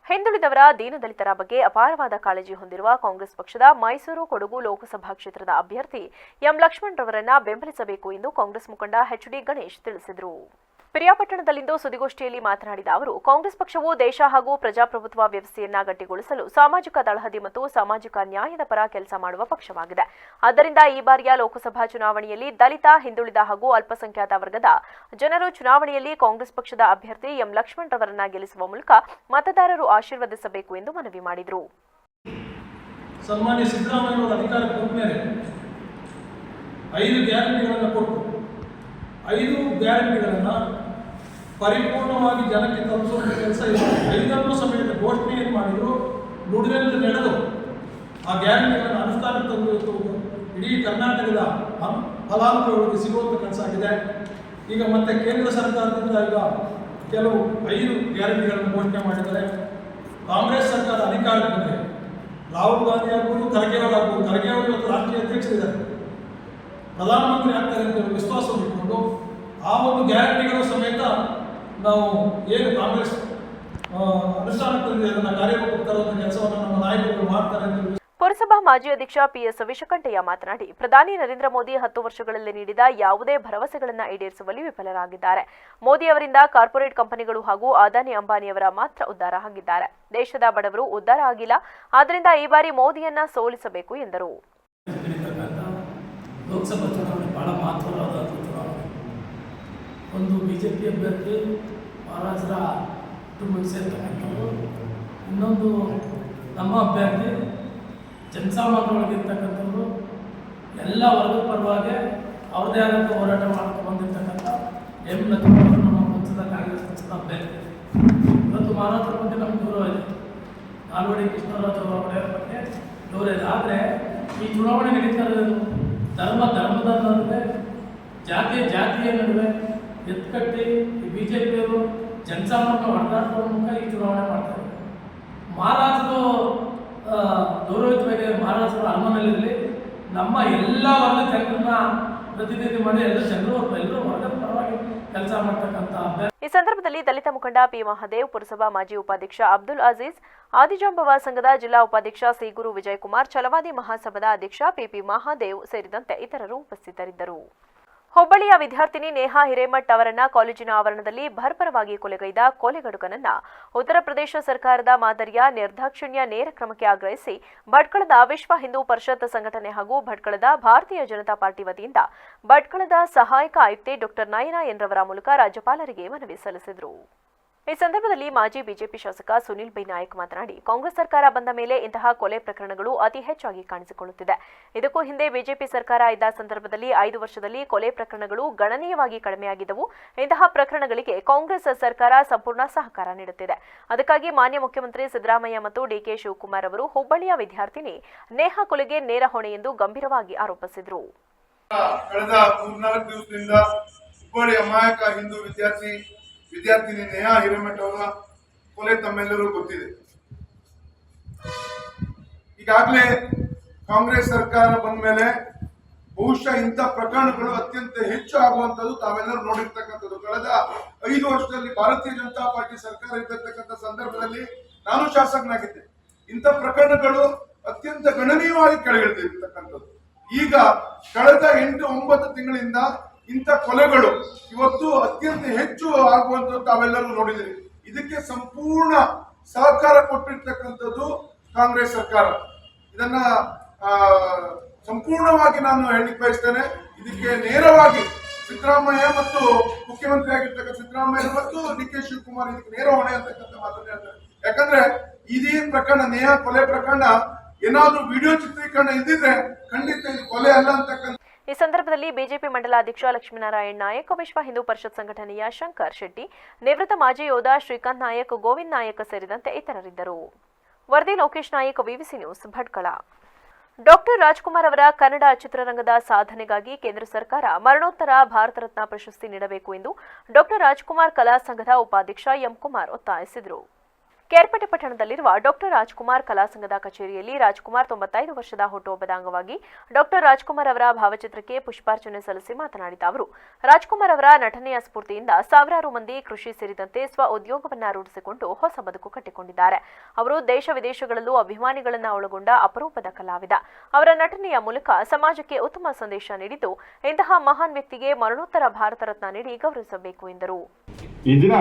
ಹಿಂದುಳಿದವರ ದೀನದಲಿತರ ಬಗ್ಗೆ ಅಪಾರವಾದ ಕಾಳಜಿ ಹೊಂದಿರುವ ಕಾಂಗ್ರೆಸ್ ಪಕ್ಷದ ಮೈಸೂರು ಕೊಡಗು ಲೋಕಸಭಾ ಕ್ಷೇತ್ರದ ಅಭ್ಯರ್ಥಿ ಎಂ ಲಕ್ಷ್ಮಣ್ ರವರನ್ನ ಬೆಂಬಲಿಸಬೇಕು ಎಂದು ಕಾಂಗ್ರೆಸ್ ಮುಖಂಡ ಎಚ್ಡಿ ಗಣೇಶ್ ತಿಳಿಸಿದರು. ಪಿರಿಯಾಪಟ್ಟಣದಲ್ಲಿಂದು ಸುದ್ದಿಗೋಷ್ಠಿಯಲ್ಲಿ ಮಾತನಾಡಿದ ಅವರು, ಕಾಂಗ್ರೆಸ್ ಪಕ್ಷವು ದೇಶ ಹಾಗೂ ಪ್ರಜಾಪ್ರಭುತ್ವ ವ್ಯವಸ್ಥೆಯನ್ನ ಗಟ್ಟಿಗೊಳಿಸಲು ಸಾಮಾಜಿಕ ತಳಹದಿ ಮತ್ತು ಸಾಮಾಜಿಕ ನ್ಯಾಯದ ಪರ ಕೆಲಸ ಮಾಡುವ ಪಕ್ಷವಾಗಿದೆ. ಆದ್ದರಿಂದ ಈ ಬಾರಿಯ ಲೋಕಸಭಾ ಚುನಾವಣೆಯಲ್ಲಿ ದಲಿತ, ಹಿಂದುಳಿದ ಹಾಗೂ ಅಲ್ಪಸಂಖ್ಯಾತ ವರ್ಗದ ಜನರು ಚುನಾವಣೆಯಲ್ಲಿ ಕಾಂಗ್ರೆಸ್ ಪಕ್ಷದ ಅಭ್ಯರ್ಥಿ ಎಂ ಲಕ್ಷ್ಮಣ್ ರವರನ್ನ ಗೆಲ್ಲಿಸುವ ಮೂಲಕ ಮತದಾರರು ಆಶೀರ್ವದಿಸಬೇಕು ಎಂದು ಮನವಿ ಮಾಡಿದರು. ಸನ್ಮಾನ್ಯ ಸಿದ್ದರಾಮಯ್ಯ ಅಧಿಕಾರಕ್ಕೆ ಬಂದ ಮೇಲೆ 5 ಗ್ಯಾರಂಟಿಗಳನ್ನು ಕೊಟ್ಟು 5 ಗ್ಯಾರಂಟಿಗಳನ್ನು ಪರಿಪೂರ್ಣವಾಗಿ ಜನಕ್ಕೆ ತಲುಪಿಸುವ ಕೆಲಸ ಇದೆ. 5 ಸಮೇತ ಘೋಷಣೆಯನ್ನು ಮಾಡಿದ್ರು, ನುಡಿದಂತೆ ನಡೆದು ಆ ಗ್ಯಾರಂಟಿಗಳನ್ನು ಅನುಷ್ಠಾನಕ್ಕೆ ತಂದು ಇಡೀ ಕರ್ನಾಟಕದ ಫಲಾನುಭವಿಗಳಿಗೆ ಸಿಗುವಂಥ ಕೆಲಸ ಆಗಿದೆ. ಈಗ ಮತ್ತೆ ಕೇಂದ್ರ ಸರ್ಕಾರದಿಂದ ಈಗ ಕೆಲವು 5 ಗ್ಯಾರಂಟಿಗಳನ್ನು ಘೋಷಣೆ ಮಾಡಿದ್ದಾರೆ. ಕಾಂಗ್ರೆಸ್ ಸರ್ಕಾರ ಅಧಿಕಾರಕ್ಕೆ ಬಂದರೆ ರಾಹುಲ್ ಗಾಂಧಿ ಆಗ್ಬೋದು, ಖರ್ಗೆ ಅವರಾಗ್ಬೋದು, ಖರ್ಗೆ ಅವರು ಇವತ್ತು ರಾಷ್ಟ್ರೀಯ ಅಧ್ಯಕ್ಷರಿದ್ದಾರೆ, ಪ್ರಧಾನಮಂತ್ರಿ ಆಗ್ತಾರೆ ಅಂತ ವಿಶ್ವಾಸವನ್ನು ಇಟ್ಕೊಂಡು ಆ ಒಂದು ಗ್ಯಾರಂಟಿಗಳು ಸಮೇತ ನಾವು ಏನು ಕಾಂಗ್ರೆಸ್ ಅನುಷ್ಠಾನಕ್ಕೆ ತಂದಿದೆ ಅದನ್ನು ಕಾರ್ಯರೂಪಕ್ಕೆ ತರುವಂಥ ಕೆಲಸವನ್ನು ನಮ್ಮ ನಾಯಕರು ಮಾಡ್ತಾರೆ ಅಂತ. ಪುರಸಭಾ ಮಾಜಿ ಅಧ್ಯಕ್ಷ ಪಿಎಸ್ ವಿಷಕಂಠಯ್ಯ ಮಾತನಾಡಿ, ಪ್ರಧಾನಿ ನರೇಂದ್ರ ಮೋದಿ 10 ವರ್ಷಗಳಲ್ಲಿ ನೀಡಿದ ಯಾವುದೇ ಭರವಸೆಗಳನ್ನು ಈಡೇರಿಸುವಲ್ಲಿ ವಿಫಲರಾಗಿದ್ದಾರೆ. ಮೋದಿ ಅವರಿಂದ ಕಾರ್ಪೊರೇಟ್ ಕಂಪನಿಗಳು ಹಾಗೂ ಅದಾನಿ ಅಂಬಾನಿಯವರ ಮಾತ್ರ ಉದ್ಧಾರ ಆಗಿದ್ದಾರೆ. ದೇಶದ ಬಡವರು ಉದ್ಧಾರ ಆಗಿಲ್ಲ. ಆದ್ದರಿಂದ ಈ ಬಾರಿ ಮೋದಿಯನ್ನ ಸೋಲಿಸಬೇಕು ಎಂದರು. ಲೋಕಸಭಾ ಚುನಾವಣೆ ಭಾಳ ಮಹತ್ವವಾದ ಚುನಾವಣೆ. ಒಂದು ಬಿಜೆಪಿ ಅಭ್ಯರ್ಥಿ ಮಹಾರಾಜರ ಕುಟುಂಬಕ್ಕೆ ಸೇರ್ತಕ್ಕಂಥದ್ದು, ಇನ್ನೊಂದು ನಮ್ಮ ಅಭ್ಯರ್ಥಿ ಜನಸಾಮಾನ್ಯರೊಳಗಿರ್ತಕ್ಕಂಥದ್ದು, ಎಲ್ಲ ವರ್ಗದ ಪರವಾಗಿ ಅವ್ರದ್ದೇ ಆದಂಥ ಹೋರಾಟ ಮಾಡ್ಕೊಂಡು ಬಂದಿರ್ತಕ್ಕಂಥ ಎಂ ಲಕ್ಷ್ಮಣ್ ನಮ್ಮ ಪಕ್ಷದ ಕಾಂಗ್ರೆಸ್ ಪಕ್ಷದ ಅಭ್ಯರ್ಥಿ. ಇವತ್ತು ಮಹಾರಾಜರ ಬಗ್ಗೆ ನಮ್ಗೆ ಗೌರವ ಇದೆ, ನಾಲ್ವಡಿ ಕೃಷ್ಣರಾಜ ಒಡೆಯರ ಬಗ್ಗೆ ಗೌರವ ಇದೆ. ಆದರೆ ಈ ಚುನಾವಣೆ ನಡೀತಾ ಇರೋದು ಧರ್ಮದ ನಡುವೆ, ಜಾತಿಯ ನಡುವೆ ಎತ್ಕಟ್ಟಿ ಈ ಬಿಜೆಪಿಯವರು ಜನಸಾಮಾನ್ಯ ಹೊಡೆದಾಟದ ಮೂಲಕ ಈ ಚುನಾವಣೆ ಮಾಡ್ತಾರೆ. ಮಹಾರಾಜರು ಗೌರವಿತವಾಗಿ ಮಹಾರಾಜರು ಅರಮನೆಯಲ್ಲಿ ನಮ್ಮ ಎಲ್ಲ ವರ್ಗದ ಜನರನ್ನ ಪ್ರತಿನಿಧಿ ಮಾಡಿ ಎಲ್ಲರೂ ವರ್ಗದ ಪರವಾಗಿ ಕೆಲಸ ಮಾಡ್ತಕ್ಕಂಥ ಅಭ್ಯರ್ಥಿ. ಈ ಸಂದರ್ಭದಲ್ಲಿ ದಲಿತ ಮುಖಂಡ ಪಿ ಮಹಾದೇವ್, ಪುರಸಭಾ ಮಾಜಿ ಉಪಾಧ್ಯಕ್ಷ ಅಬ್ದುಲ್ ಅಜೀಜ್, ಆದಿಜಾಂಬವ ಸಂಘದ ಜಿಲ್ಲಾ ಉಪಾಧ್ಯಕ್ಷ ಸಿಗುರು ವಿಜಯಕುಮಾರ್, ಛಲವಾದಿ ಮಹಾಸಭಾದ ಅಧ್ಯಕ್ಷ ಪಿಪಿ ಮಹಾದೇವ್ ಸೇರಿದಂತೆ ಇತರರು ಉಪಸ್ಥಿತರಿದ್ದರು. ಹುಬ್ಬಳ್ಳಿಯ ವಿದ್ಯಾರ್ಥಿನಿ ನೇಹಾ ಹಿರೇಮಠ್ ಅವರನ್ನ ಕಾಲೇಜಿನ ಆವರಣದಲ್ಲಿ ಬರ್ಬರವಾಗಿ ಕೊಲೆಗೈದ ಕೊಲೆಗಡುಕನನ್ನ ಉತ್ತರ ಪ್ರದೇಶ ಸರ್ಕಾರದ ಮಾದರಿಯ ನಿರ್ದಾಕ್ಷಿಣ್ಯ ನೇರ ಕ್ರಮಕ್ಕೆ ಆಗ್ರಹಿಸಿ ಭಟ್ಕಳದ ವಿಶ್ವ ಹಿಂದೂ ಪರಿಷತ್ ಸಂಘಟನೆ ಹಾಗೂ ಭಟ್ಕಳದ ಭಾರತೀಯ ಜನತಾ ಪಾರ್ಟಿ ವತಿಯಿಂದ ಭಟ್ಕಳದ ಸಹಾಯಕ ಆಯುಕ್ತೆ ಡಾ ನಯನಾ ಎನ್ರವರ ಮೂಲಕ ರಾಜ್ಯಪಾಲರಿಗೆ ಮನವಿ ಸಲ್ಲಿಸಿದರು. ಈ ಸಂದರ್ಭದಲ್ಲಿ ಮಾಜಿ ಬಿಜೆಪಿ ಶಾಸಕ ಸುನಿಲ್ ಬೈ ನಾಯಕ್ ಮಾತನಾಡಿ, ಕಾಂಗ್ರೆಸ್ ಸರ್ಕಾರ ಬಂದ ಮೇಲೆ ಇಂತಹ ಕೊಲೆ ಪ್ರಕರಣಗಳು ಅತಿ ಹೆಚ್ಚಾಗಿ ಕಾಣಿಸಿಕೊಳ್ಳುತ್ತಿದೆ. ಇದಕ್ಕೂ ಹಿಂದೆ ಬಿಜೆಪಿ ಸರ್ಕಾರ ಇದ್ದ ಸಂದರ್ಭದಲ್ಲಿ 5 ವರ್ಷದಲ್ಲಿ ಕೊಲೆ ಪ್ರಕರಣಗಳು ಗಣನೀಯವಾಗಿ ಕಡಿಮೆಯಾಗಿದ್ದವು. ಇಂತಹ ಪ್ರಕರಣಗಳಿಗೆ ಕಾಂಗ್ರೆಸ್ ಸರ್ಕಾರ ಸಂಪೂರ್ಣ ಸಹಕಾರ ನೀಡುತ್ತಿದೆ. ಅದಕ್ಕಾಗಿ ಮಾನ್ಯ ಮುಖ್ಯಮಂತ್ರಿ ಸಿದ್ದರಾಮಯ್ಯ ಮತ್ತು ಡಿಕೆ ಶಿವಕುಮಾರ್ ಅವರು ಹುಬ್ಬಳ್ಳಿಯ ವಿದ್ಯಾರ್ಥಿನಿ ನೇಹಾ ಕೊಲೆಗೆ ನೇರ ಹೊಣೆ ಎಂದು ಗಂಭೀರವಾಗಿ ಆರೋಪಿಸಿದರು. ಕಳೆದ 3-4 ದಿವಸದಿಂದ ಹುಬ್ಬಳ್ಳಿ ಅಮಾಯಕ ಹಿಂದೂ ವಿದ್ಯಾರ್ಥಿನಿ ನೇಹಾ ಹಿರೇಮಠ್ ಅವರ ಕೊಲೆ ತಮ್ಮೆಲ್ಲರೂ ಗೊತ್ತಿದೆ. ಈಗಾಗಲೇ ಕಾಂಗ್ರೆಸ್ ಸರ್ಕಾರ ಬಂದ ಮೇಲೆ ಬಹುಶಃ ಇಂಥ ಪ್ರಕರಣಗಳು ಅತ್ಯಂತ ಹೆಚ್ಚು ಆಗುವಂಥದ್ದು ತಾವೆಲ್ಲರೂ ನೋಡಿರ್ತಕ್ಕಂಥದ್ದು. ಕಳೆದ 5 ವರ್ಷದಲ್ಲಿ ಭಾರತೀಯ ಜನತಾ ಪಾರ್ಟಿ ಸರ್ಕಾರ ಇದ್ದಿರ್ತಕ್ಕಂಥ ಸಂದರ್ಭದಲ್ಲಿ ನಾನು ಶಾಸಕನಾಗಿದ್ದೆ. ಇಂಥ ಪ್ರಕರಣಗಳು ಅತ್ಯಂತ ಗಣನೀಯವಾಗಿ ಕೆಳಗಿಳಿದಿರ್ತಕ್ಕಂಥದ್ದು. ಈಗ ಕಳೆದ 8-9 ತಿಂಗಳಿಂದ ಇಂಥ ಕೊಲೆಗಳು ಇವತ್ತು ಅತ್ಯಂತ ಹೆಚ್ಚು ಆಗುವಂಥದ್ದು ತಾವೆಲ್ಲರೂ ನೋಡಿದ್ದೀರಿ. ಇದಕ್ಕೆ ಸಂಪೂರ್ಣ ಸಹಕಾರ ಕೊಟ್ಟಿರ್ತಕ್ಕಂಥದ್ದು ಕಾಂಗ್ರೆಸ್ ಸರ್ಕಾರ. ಇದನ್ನ ಸಂಪೂರ್ಣವಾಗಿ ನಾನು ಹೇಳಲಿಕ್ಕೆ ಬಯಸ್ತೇನೆ. ಇದಕ್ಕೆ ನೇರವಾಗಿ ಸಿದ್ದರಾಮಯ್ಯ ಮತ್ತು ಮುಖ್ಯಮಂತ್ರಿ ಆಗಿರ್ತಕ್ಕಂಥ ಸಿದ್ದರಾಮಯ್ಯ ಮತ್ತು ಡಿ.ಕೆ. ಶಿವಕುಮಾರ್ ಇದಕ್ಕೆ ನೇರ ಹೊಣೆ ಅಂತಕ್ಕಂಥ ಮಾತನ್ನ ಹೇಳ್ತಾರೆ. ಯಾಕಂದ್ರೆ ಇದೇ ಪ್ರಕರಣ, ನೇಹಾ ಕೊಲೆ ಪ್ರಕರಣ ಏನಾದ್ರೂ ವಿಡಿಯೋ ಚಿತ್ರೀಕರಣ ಇದ್ದಿದ್ರೆ ಖಂಡಿತ ಇದು ಕೊಲೆ ಅಲ್ಲ ಅಂತಕ್ಕಂಥ. ಈ ಸಂದರ್ಭದಲ್ಲಿ ಬಿಜೆಪಿ ಮಂಡಲಾಧ್ಯಕ್ಷ ಲಕ್ಷ್ಮೀನಾರಾಯಣ್ ನಾಯಕ್, ವಿಶ್ವ ಹಿಂದೂ ಪರಿಷತ್ ಸಂಘಟನೆಯ ಶಂಕರ್ ಶೆಟ್ಟಿ, ನಿವೃತ್ತ ಮಾಜಿ ಯೋಧ ಶ್ರೀಕಾಂತ್ ನಾಯಕ್, ಗೋವಿಂದ್ ನಾಯಕ್ ಸೇರಿದಂತೆ ಇತರರಿದ್ದರು. ವರದಿ Lokesh Nayak, VVC news, Bhatkal. Doctor Rajkumar ಅವರ ಕನ್ನಡ ಚಿತ್ರರಂಗದ ಸಾಧನೆಗಾಗಿ ಕೇಂದ್ರ ಸರ್ಕಾರ ಮರಣೋತ್ತರ ಭಾರತ ರತ್ನ ಪ್ರಶಸ್ತಿ ನೀಡಬೇಕು ಎಂದು ಡಾಕ್ಟರ್ ರಾಜ್ಕುಮಾರ್ ಕಲಾ ಸಂಘದ ಉಪಾಧ್ಯಕ್ಷ ಎಂ ಕುಮಾರ್ ಒತ್ತಾಯಿಸಿದರು. ಕೇರ್ಪೇಟೆ ಪಟ್ಟಣದಲ್ಲಿರುವ ಡಾಕ್ಟರ್ ರಾಜ್ಕುಮಾರ್ ಕಲಾ ಸಂಘದ ಕಚೇರಿಯಲ್ಲಿ ರಾಜ್ಕುಮಾರ್ 95 ವರ್ಷದ ಹುಟ್ಟುಹಬ್ಬದ ಅಂಗವಾಗಿ ಡಾಕ್ಟರ್ ರಾಜ್ಕುಮಾರ್ ಅವರ ಭಾವಚಿತ್ರಕ್ಕೆ ಪುಷ್ಪಾರ್ಚನೆ ಸಲ್ಲಿಸಿ ಮಾತನಾಡಿದ ಅವರು, ರಾಜ್ಕುಮಾರ್ ಅವರ ನಟನೆಯ ಸ್ಫೂರ್ತಿಯಿಂದ ಸಾವಿರಾರು ಮಂದಿ ಕೃಷಿ ಸೇರಿದಂತೆ ಸ್ವ ಉದ್ಯೋಗವನ್ನ ರೂಢಿಸಿಕೊಂಡು ಹೊಸ ಬದುಕು ಕಟ್ಟಿಕೊಂಡಿದ್ದಾರೆ. ಅವರು ದೇಶ ವಿದೇಶಗಳಲ್ಲೂ ಅಭಿಮಾನಿಗಳನ್ನ ಒಳಗೊಂಡ ಅಪರೂಪದ ಕಲಾವಿದ. ಅವರ ನಟನೆಯ ಮೂಲಕ ಸಮಾಜಕ್ಕೆ ಉತ್ತಮ ಸಂದೇಶ ನೀಡಿದ್ದು, ಇಂತಹ ಮಹಾನ್ ವ್ಯಕ್ತಿಗೆ ಮರಣೋತ್ತರ ಭಾರತ ರತ್ನ ನೀಡಿ ಗೌರವಿಸಬೇಕು ಎಂದರು. ಈ ದಿನ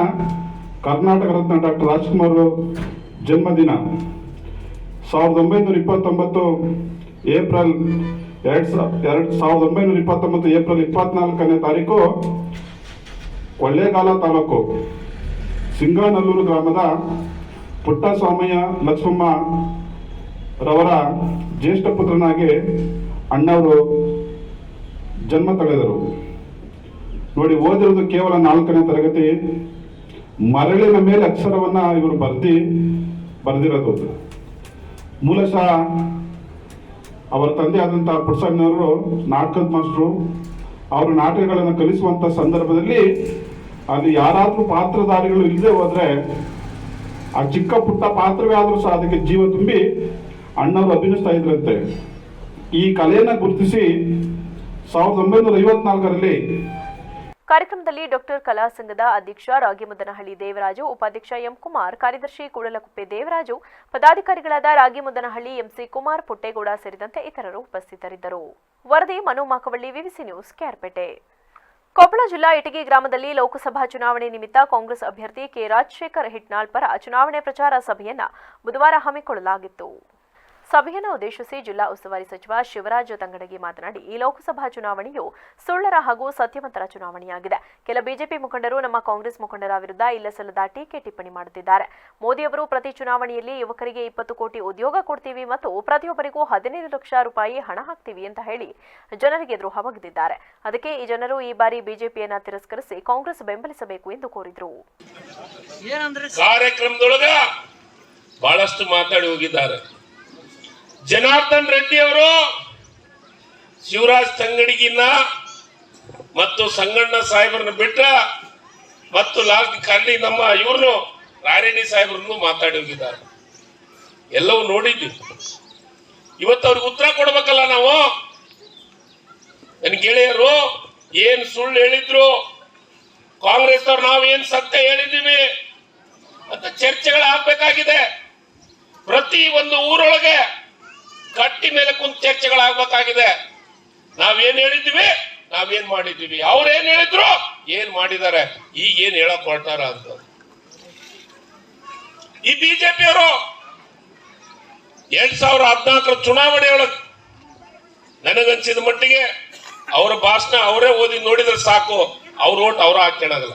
ಕರ್ನಾಟಕ ರತ್ನ ಡಾಕ್ಟರ್ ರಾಜ್ಕುಮಾರ್ ಜನ್ಮದಿನ 1929 ಏಪ್ರಿಲ್ 24ನೇ ತಾರೀಕು ಕೊಳ್ಳೇಗಾಲ ತಾಲೂಕು ಸಿಂಗಾನಲ್ಲೂರು ಗ್ರಾಮದ ಪುಟ್ಟಸ್ವಾಮಯ್ಯ ಲಕ್ಷ್ಮಮ್ಮ ರವರ ಜ್ಯೇಷ್ಠ ಪುತ್ರನಾಗಿ ಅಣ್ಣವರು ಜನ್ಮ ತಳೆದರು. ನೋಡಿ, ಓದಿರೋದು ಕೇವಲ 4ನೇ ತರಗತಿ. ಮರಳಿನ ಮೇಲೆ ಅಕ್ಷರವನ್ನ ಇವರು ಬರೆದಿರೋದು. ಮೂಲಶಃ ಅವರ ತಂದೆ ಆದಂತಹ ಪುಟ್ಟಸ್ವಾಮಿಯವರು ನಾಟಕದ ಮಾಸ್ಟ್ರು. ಅವರು ನಾಟಕಗಳನ್ನು ಕಲಿಸುವಂತ ಸಂದರ್ಭದಲ್ಲಿ ಅಲ್ಲಿ ಯಾರಾದ್ರೂ ಪಾತ್ರಧಾರಿಗಳು ಇಲ್ಲದೆ ಹೋದ್ರೆ ಆ ಚಿಕ್ಕ ಪುಟ್ಟ ಪಾತ್ರವೇ ಆದ್ರೂ ಸಹ ಅದಕ್ಕೆ ಜೀವ ತುಂಬಿ ಅಣ್ಣವರು ಅಭಿನಯಿಸ್ತಾ ಇದ್ರಂತೆ. ಈ ಕಲೆಯನ್ನ ಗುರುತಿಸಿ 1954ರಲ್ಲಿ ಕಾರ್ಯಕ್ರಮದಲ್ಲಿ ಡಾಕ್ಟರ್ ಕಲಾ ಸಂಘದ ಅಧ್ಯಕ್ಷ ರಾಗಿಮುದ್ದನಹಳ್ಳಿ ದೇವರಾಜು, ಉಪಾಧ್ಯಕ್ಷ ಎಂ ಕುಮಾರ್, ಕಾರ್ಯದರ್ಶಿ ಕೂಡಲಕುಪ್ಪೆ ದೇವರಾಜು, ಪದಾಧಿಕಾರಿಗಳಾದ ರಾಗಿಮುದ್ದನಹಳ್ಳಿ, ಎಂಸಿ ಕುಮಾರ್, ಪುಟ್ಟೇಗೌಡ ಸೇರಿದಂತೆ ಇತರರು ಉಪಸ್ಥಿತರಿದ್ದರು. ವರದಿ ಮನು ಮಾಕವಳ್ಳಿ, ವಿವಿಸಿ ನ್ಯೂಸ್, ಕೇರ್ಪೇಟೆ. ಕೊಪ್ಪಳ ಜಿಲ್ಲಾ ಇಟಗಿ ಗ್ರಾಮದಲ್ಲಿ ಲೋಕಸಭಾ ಚುನಾವಣೆ ನಿಮಿತ್ತ ಕಾಂಗ್ರೆಸ್ ಅಭ್ಯರ್ಥಿ ಕೆ. ರಾಜಶೇಖರ್ ಹಿಟ್ನಾಳ್ ಪರ ಚುನಾವಣೆ ಪ್ರಚಾರ ಸಭೆಯನ್ನ ಬುಧವಾರ ಹಮ್ಮಿಕೊಳ್ಳಲಾಗಿತ್ತು. ಸಭೆಯನ್ನು ಉದ್ದೇಶಿಸಿ ಜಿಲ್ಲಾ ಉಸ್ತುವಾರಿ ಸಚಿವ ಶಿವರಾಜ್ ತಂಗಡಗಿ ಮಾತನಾಡಿ, ಈ ಲೋಕಸಭಾ ಚುನಾವಣೆಯು ಸುಳ್ಳರ ಹಾಗೂ ಸತ್ಯವಂತರ ಚುನಾವಣೆಯಾಗಿದೆ. ಕೆಲ ಬಿಜೆಪಿ ಮುಖಂಡರು ನಮ್ಮ ಕಾಂಗ್ರೆಸ್ ಮುಖಂಡರ ವಿರುದ್ಧ ಇಲ್ಲಸಲ್ಲದ ಟೀಕೆ ಟಿಪ್ಪಣಿ ಮಾಡುತ್ತಿದ್ದಾರೆ. ಮೋದಿಯವರು ಪ್ರತಿ ಚುನಾವಣೆಯಲ್ಲಿ ಯುವಕರಿಗೆ 20 ಕೋಟಿ ಉದ್ಯೋಗ ಕೊಡ್ತೀವಿ ಮತ್ತು ಪ್ರತಿಯೊಬ್ಬರಿಗೂ 15 ಲಕ್ಷ ರೂಪಾಯಿ ಹಣ ಹಾಕ್ತೀವಿ ಅಂತ ಹೇಳಿ ಜನರಿಗೆ ದ್ರೋಹ ಬಗೆದಿದ್ದಾರೆ. ಅದಕ್ಕೆ ಈ ಜನರು ಈ ಬಾರಿ ಬಿಜೆಪಿಯನ್ನ ತಿರಸ್ಕರಿಸಿ ಕಾಂಗ್ರೆಸ್ ಬೆಂಬಲಿಸಬೇಕು ಎಂದು ಕೋರಿದರು. ಕಾರ್ಯಕ್ರಮದೊಳಗ ಬಹಳಷ್ಟು ಮಾತಾಡಿ ಹೋಗಿದ್ದಾರೆ. ಜನಾರ್ದನ್ ರೆಡ್ಡಿ ಅವರು ಶಿವರಾಜ್ ತಂಗಡಿಗಿನ ಮತ್ತು ಸಂಗಣ್ಣ ಸಾಹೇಬರನ್ನ ಬಿಟ್ಟ ಮತ್ತು ಲಾಸ್ಟ್ ಕಲ್ಲಿ ನಮ್ಮ ಇವ್ರನ್ನು ರಾಯರೆಡ್ಡಿ ಸಾಹೇಬರನ್ನು ಮಾತಾಡಿ ಹೋಗಿದ್ದಾರೆ. ಎಲ್ಲವೂ ನೋಡಿದ್ವಿ. ಇವತ್ತು ಅವ್ರಿಗೆ ಉತ್ತರ ಕೊಡ್ಬೇಕಲ್ಲ ನಾವು. ನನ್ನ ಗೆಳೆಯರು ಏನ್ ಸುಳ್ಳು ಹೇಳಿದ್ರು, ಕಾಂಗ್ರೆಸ್ ಅವ್ರು ನಾವೇನ್ ಸತ್ಯ ಹೇಳಿದ್ದೀವಿ ಅಂತ ಚರ್ಚೆಗಳಾಗಬೇಕಾಗಿದೆ. ಪ್ರತಿ ಒಂದು ಊರೊಳಗೆ ಕಟ್ಟಿ ಮೇಲೆ ಕುಂತ ಚರ್ಚೆಗಳಾಗಬೇಕಾಗಿದೆ. ನಾವೇನ್ ಹೇಳಿದ್ವಿ, ನಾವೇನ್ ಮಾಡಿದ್ವಿ, ಅವ್ರೇನ್ ಹೇಳಿದ್ರು, ಏನ್ ಮಾಡಿದ್ದಾರೆ, ಈಗ ಏನ್ ಹೇಳಕ್ ಹೊರಟಾರ ಅಂತ. ಈ ಬಿಜೆಪಿಯವರು 2014 ಚುನಾವಣೆಯೊಳಗೆ ನನಗನ್ಸಿದ ಮಟ್ಟಿಗೆ ಅವರ ಭಾಷಣ ಅವರೇ ಓದಿ ನೋಡಿದ್ರೆ ಸಾಕು, ಅವ್ರ ಓಟ್ ಅವ್ರ ಹಾಕ್ಯಣಗಲ್ಲ.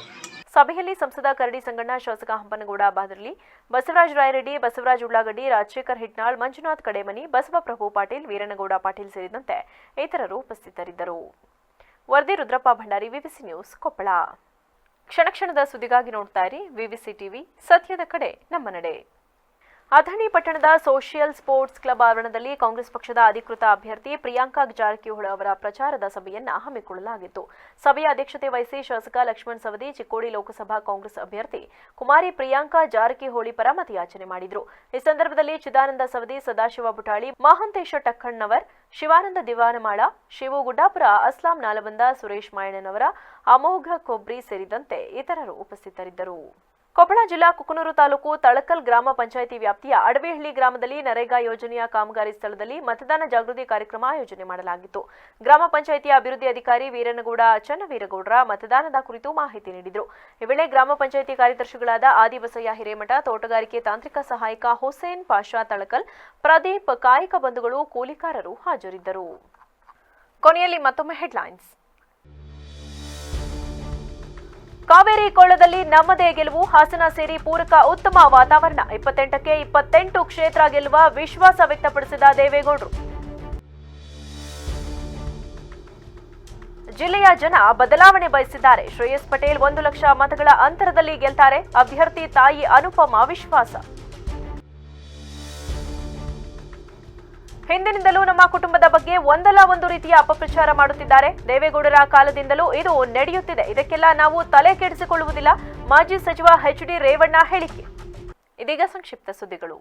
ಸಭೆಯಲ್ಲಿ ಸಂಸದ ಕರಡಿ ಸಂಗಣ್ಣ, ಶಾಸಕ ಹಂಪನಗೌಡ ಬಾದರ್ಲಿ, ಬಸವರಾಜ ರಾಯರೆಡ್ಡಿ, ಬಸವರಾಜ ಉಳ್ಳಾಗಡ್ಡಿ, ರಾಜಶೇಖರ್ ಹಿಟ್ನಾಳ್, ಮಂಜುನಾಥ್ ಕಡೇಮನಿ, ಬಸವಪ್ರಭು ಪಾಟೀಲ್, ವೀರನಗೌಡ ಪಾಟೀಲ್ ಸೇರಿದಂತೆ ಇತರರು ಉಪಸ್ಥಿತರಿದ್ದರು. ವರದಿ ರುದ್ರಪ್ಪ ಭಂಡಾರಿ, ವಿವಿಸಿ ನ್ಯೂಸ್, ಕೊಪ್ಪಳ. ಕ್ಷಣ ಕ್ಷಣದ ಸುದ್ದಿಗಾಗಿ ನೋಡ್ತಾ ಇರಿ ವಿವಿಸಿ ಟಿವಿ, ಸತ್ಯದ ಕಡೆ ನಮ್ಮ ನಡೆ. ಅಥಣಿ ಪಟ್ಟಣದ ಸೋಷಿಯಲ್ ಸ್ಪೋರ್ಟ್ಸ್ ಕ್ಲಬ್ ಆವರಣದಲ್ಲಿ ಕಾಂಗ್ರೆಸ್ ಪಕ್ಷದ ಅಧಿಕೃತ ಅಭ್ಯರ್ಥಿ ಪ್ರಿಯಾಂಕಾ ಜಾರಕಿಹೊಳಿ ಅವರ ಪ್ರಚಾರದ ಸಭೆಯನ್ನ ಹಮ್ಮಿಕೊಳ್ಳಲಾಗಿತ್ತು. ಸಭೆಯ ಅಧ್ಯಕ್ಷತೆ ವಹಿಸಿ ಶಾಸಕ ಲಕ್ಷ್ಮಣ್ ಸವದಿ ಚಿಕ್ಕೋಡಿ ಲೋಕಸಭಾ ಕಾಂಗ್ರೆಸ್ ಅಭ್ಯರ್ಥಿ ಕುಮಾರಿ ಪ್ರಿಯಾಂಕಾ ಜಾರಕಿಹೊಳಿ ಪರ ಮತಯಾಚನೆ ಮಾಡಿದರು. ಈ ಸಂದರ್ಭದಲ್ಲಿ ಚಿದಾನಂದ ಸವದಿ, ಸದಾಶಿವ ಬುಟಾಳಿ, ಮಹಾಂತೇಶ ಟಕ್ಕಣ್ಣವರ್, ಶಿವಾನಂದ ದಿವಾನಮಾಳ, ಶಿವು ಗುಡ್ಡಾಪುರ, ಅಸ್ಲಾಂ ನಾಲಬಂದ, ಸುರೇಶ್ ಮಾಯಣ್ಣನವರ, ಅಮೋಘ ಕೊಬ್ರಿ ಸೇರಿದಂತೆ ಇತರರು ಉಪಸ್ಥಿತರಿದ್ದರು. ಕೊಪ್ಪಳ ಜಿಲ್ಲಾ ಕುಕನೂರು ತಾಲೂಕು ತಳಕಲ್ ಗ್ರಾಮ ಪಂಚಾಯಿತಿ ವ್ಯಾಪ್ತಿಯ ಅಡವೆಹಳ್ಳಿ ಗ್ರಾಮದಲ್ಲಿ ನರೇಗಾ ಯೋಜನೆಯ ಕಾಮಗಾರಿ ಸ್ಥಳದಲ್ಲಿ ಮತದಾನ ಜಾಗೃತಿ ಕಾರ್ಯಕ್ರಮ ಆಯೋಜನೆ ಮಾಡಲಾಗಿತ್ತು. ಗ್ರಾಮ ಪಂಚಾಯಿತಿಯ ಅಭಿವೃದ್ಧಿ ಅಧಿಕಾರಿ ವೀರನಗೌಡ ಚನ್ನವೀರಗೌಡರ ಮತದಾನದ ಕುರಿತು ಮಾಹಿತಿ ನೀಡಿದರು. ಈ ವೇಳೆ ಗ್ರಾಮ ಪಂಚಾಯಿತಿ ಕಾರ್ಯದರ್ಶಿಗಳಾದ ಆದಿಬಸಯ್ಯ ಹಿರೇಮಠ, ತೋಟಗಾರಿಕೆ ತಾಂತ್ರಿಕ ಸಹಾಯಕ ಹುಸೇನ್ ಪಾಷಾ ತಳಕಲ್, ಪ್ರದೀಪ್, ಕಾಯಕ ಬಂಧುಗಳು, ಕೂಲಿಕಾರರು ಹಾಜರಿದ್ದರು. ಕೊನೆಯಲ್ಲಿ ಮತ್ತೊಮ್ಮೆ ಹೆಡ್ಲೈನ್ಸ್. ಕಾವೇರಿ ಕೊಳ್ಳದಲ್ಲಿ ನಮ್ಮದೇ ಗೆಲುವು, ಹಾಸನ ಸೇರಿ ಪೂರಕ ಉತ್ತಮ ವಾತಾವರಣ, 28ಕ್ಕೆ 28 ಕ್ಷೇತ್ರ ಗೆಲ್ಲುವ ವಿಶ್ವಾಸ ವ್ಯಕ್ತಪಡಿಸಿದ ದೇವೇಗೌಡರು. ಜಿಲ್ಲೆಯ ಜನ ಬದಲಾವಣೆ ಬಯಸಿದ್ದಾರೆ, ಶ್ರೇಯಸ್ ಪಟೇಲ್ 1 ಲಕ್ಷ ಮತಗಳ ಅಂತರದಲ್ಲಿ ಗೆಲ್ತಾರೆ, ಅಭ್ಯರ್ಥಿ ತಾಯಿ ಅನುಪಮ ವಿಶ್ವಾಸ. ಹಿಂದಿನಿಂದಲೂ ನಮ್ಮ ಕುಟುಂಬದ ಬಗ್ಗೆ ಒಂದಲ್ಲ ಒಂದು ರೀತಿಯ ಅಪಪ್ರಚಾರ ಮಾಡುತ್ತಿದ್ದಾರೆ. ದೇವೇಗೌಡರ ಕಾಲದಿಂದಲೂ ಇದು ನಡೆಯುತ್ತಿದೆ, ಇದಕ್ಕೆಲ್ಲ ನಾವು ತಲೆ ಕೆಡಿಸಿಕೊಳ್ಳುವುದಿಲ್ಲ. ಮಾಜಿ ಸಚಿವ ಎಚ್ ಡಿ ರೇವಣ್ಣ ಹೇಳಿಕೆ. ಇದೀಗ ಸಂಕ್ಷಿಪ್ತ ಸುದ್ದಿಗಳು.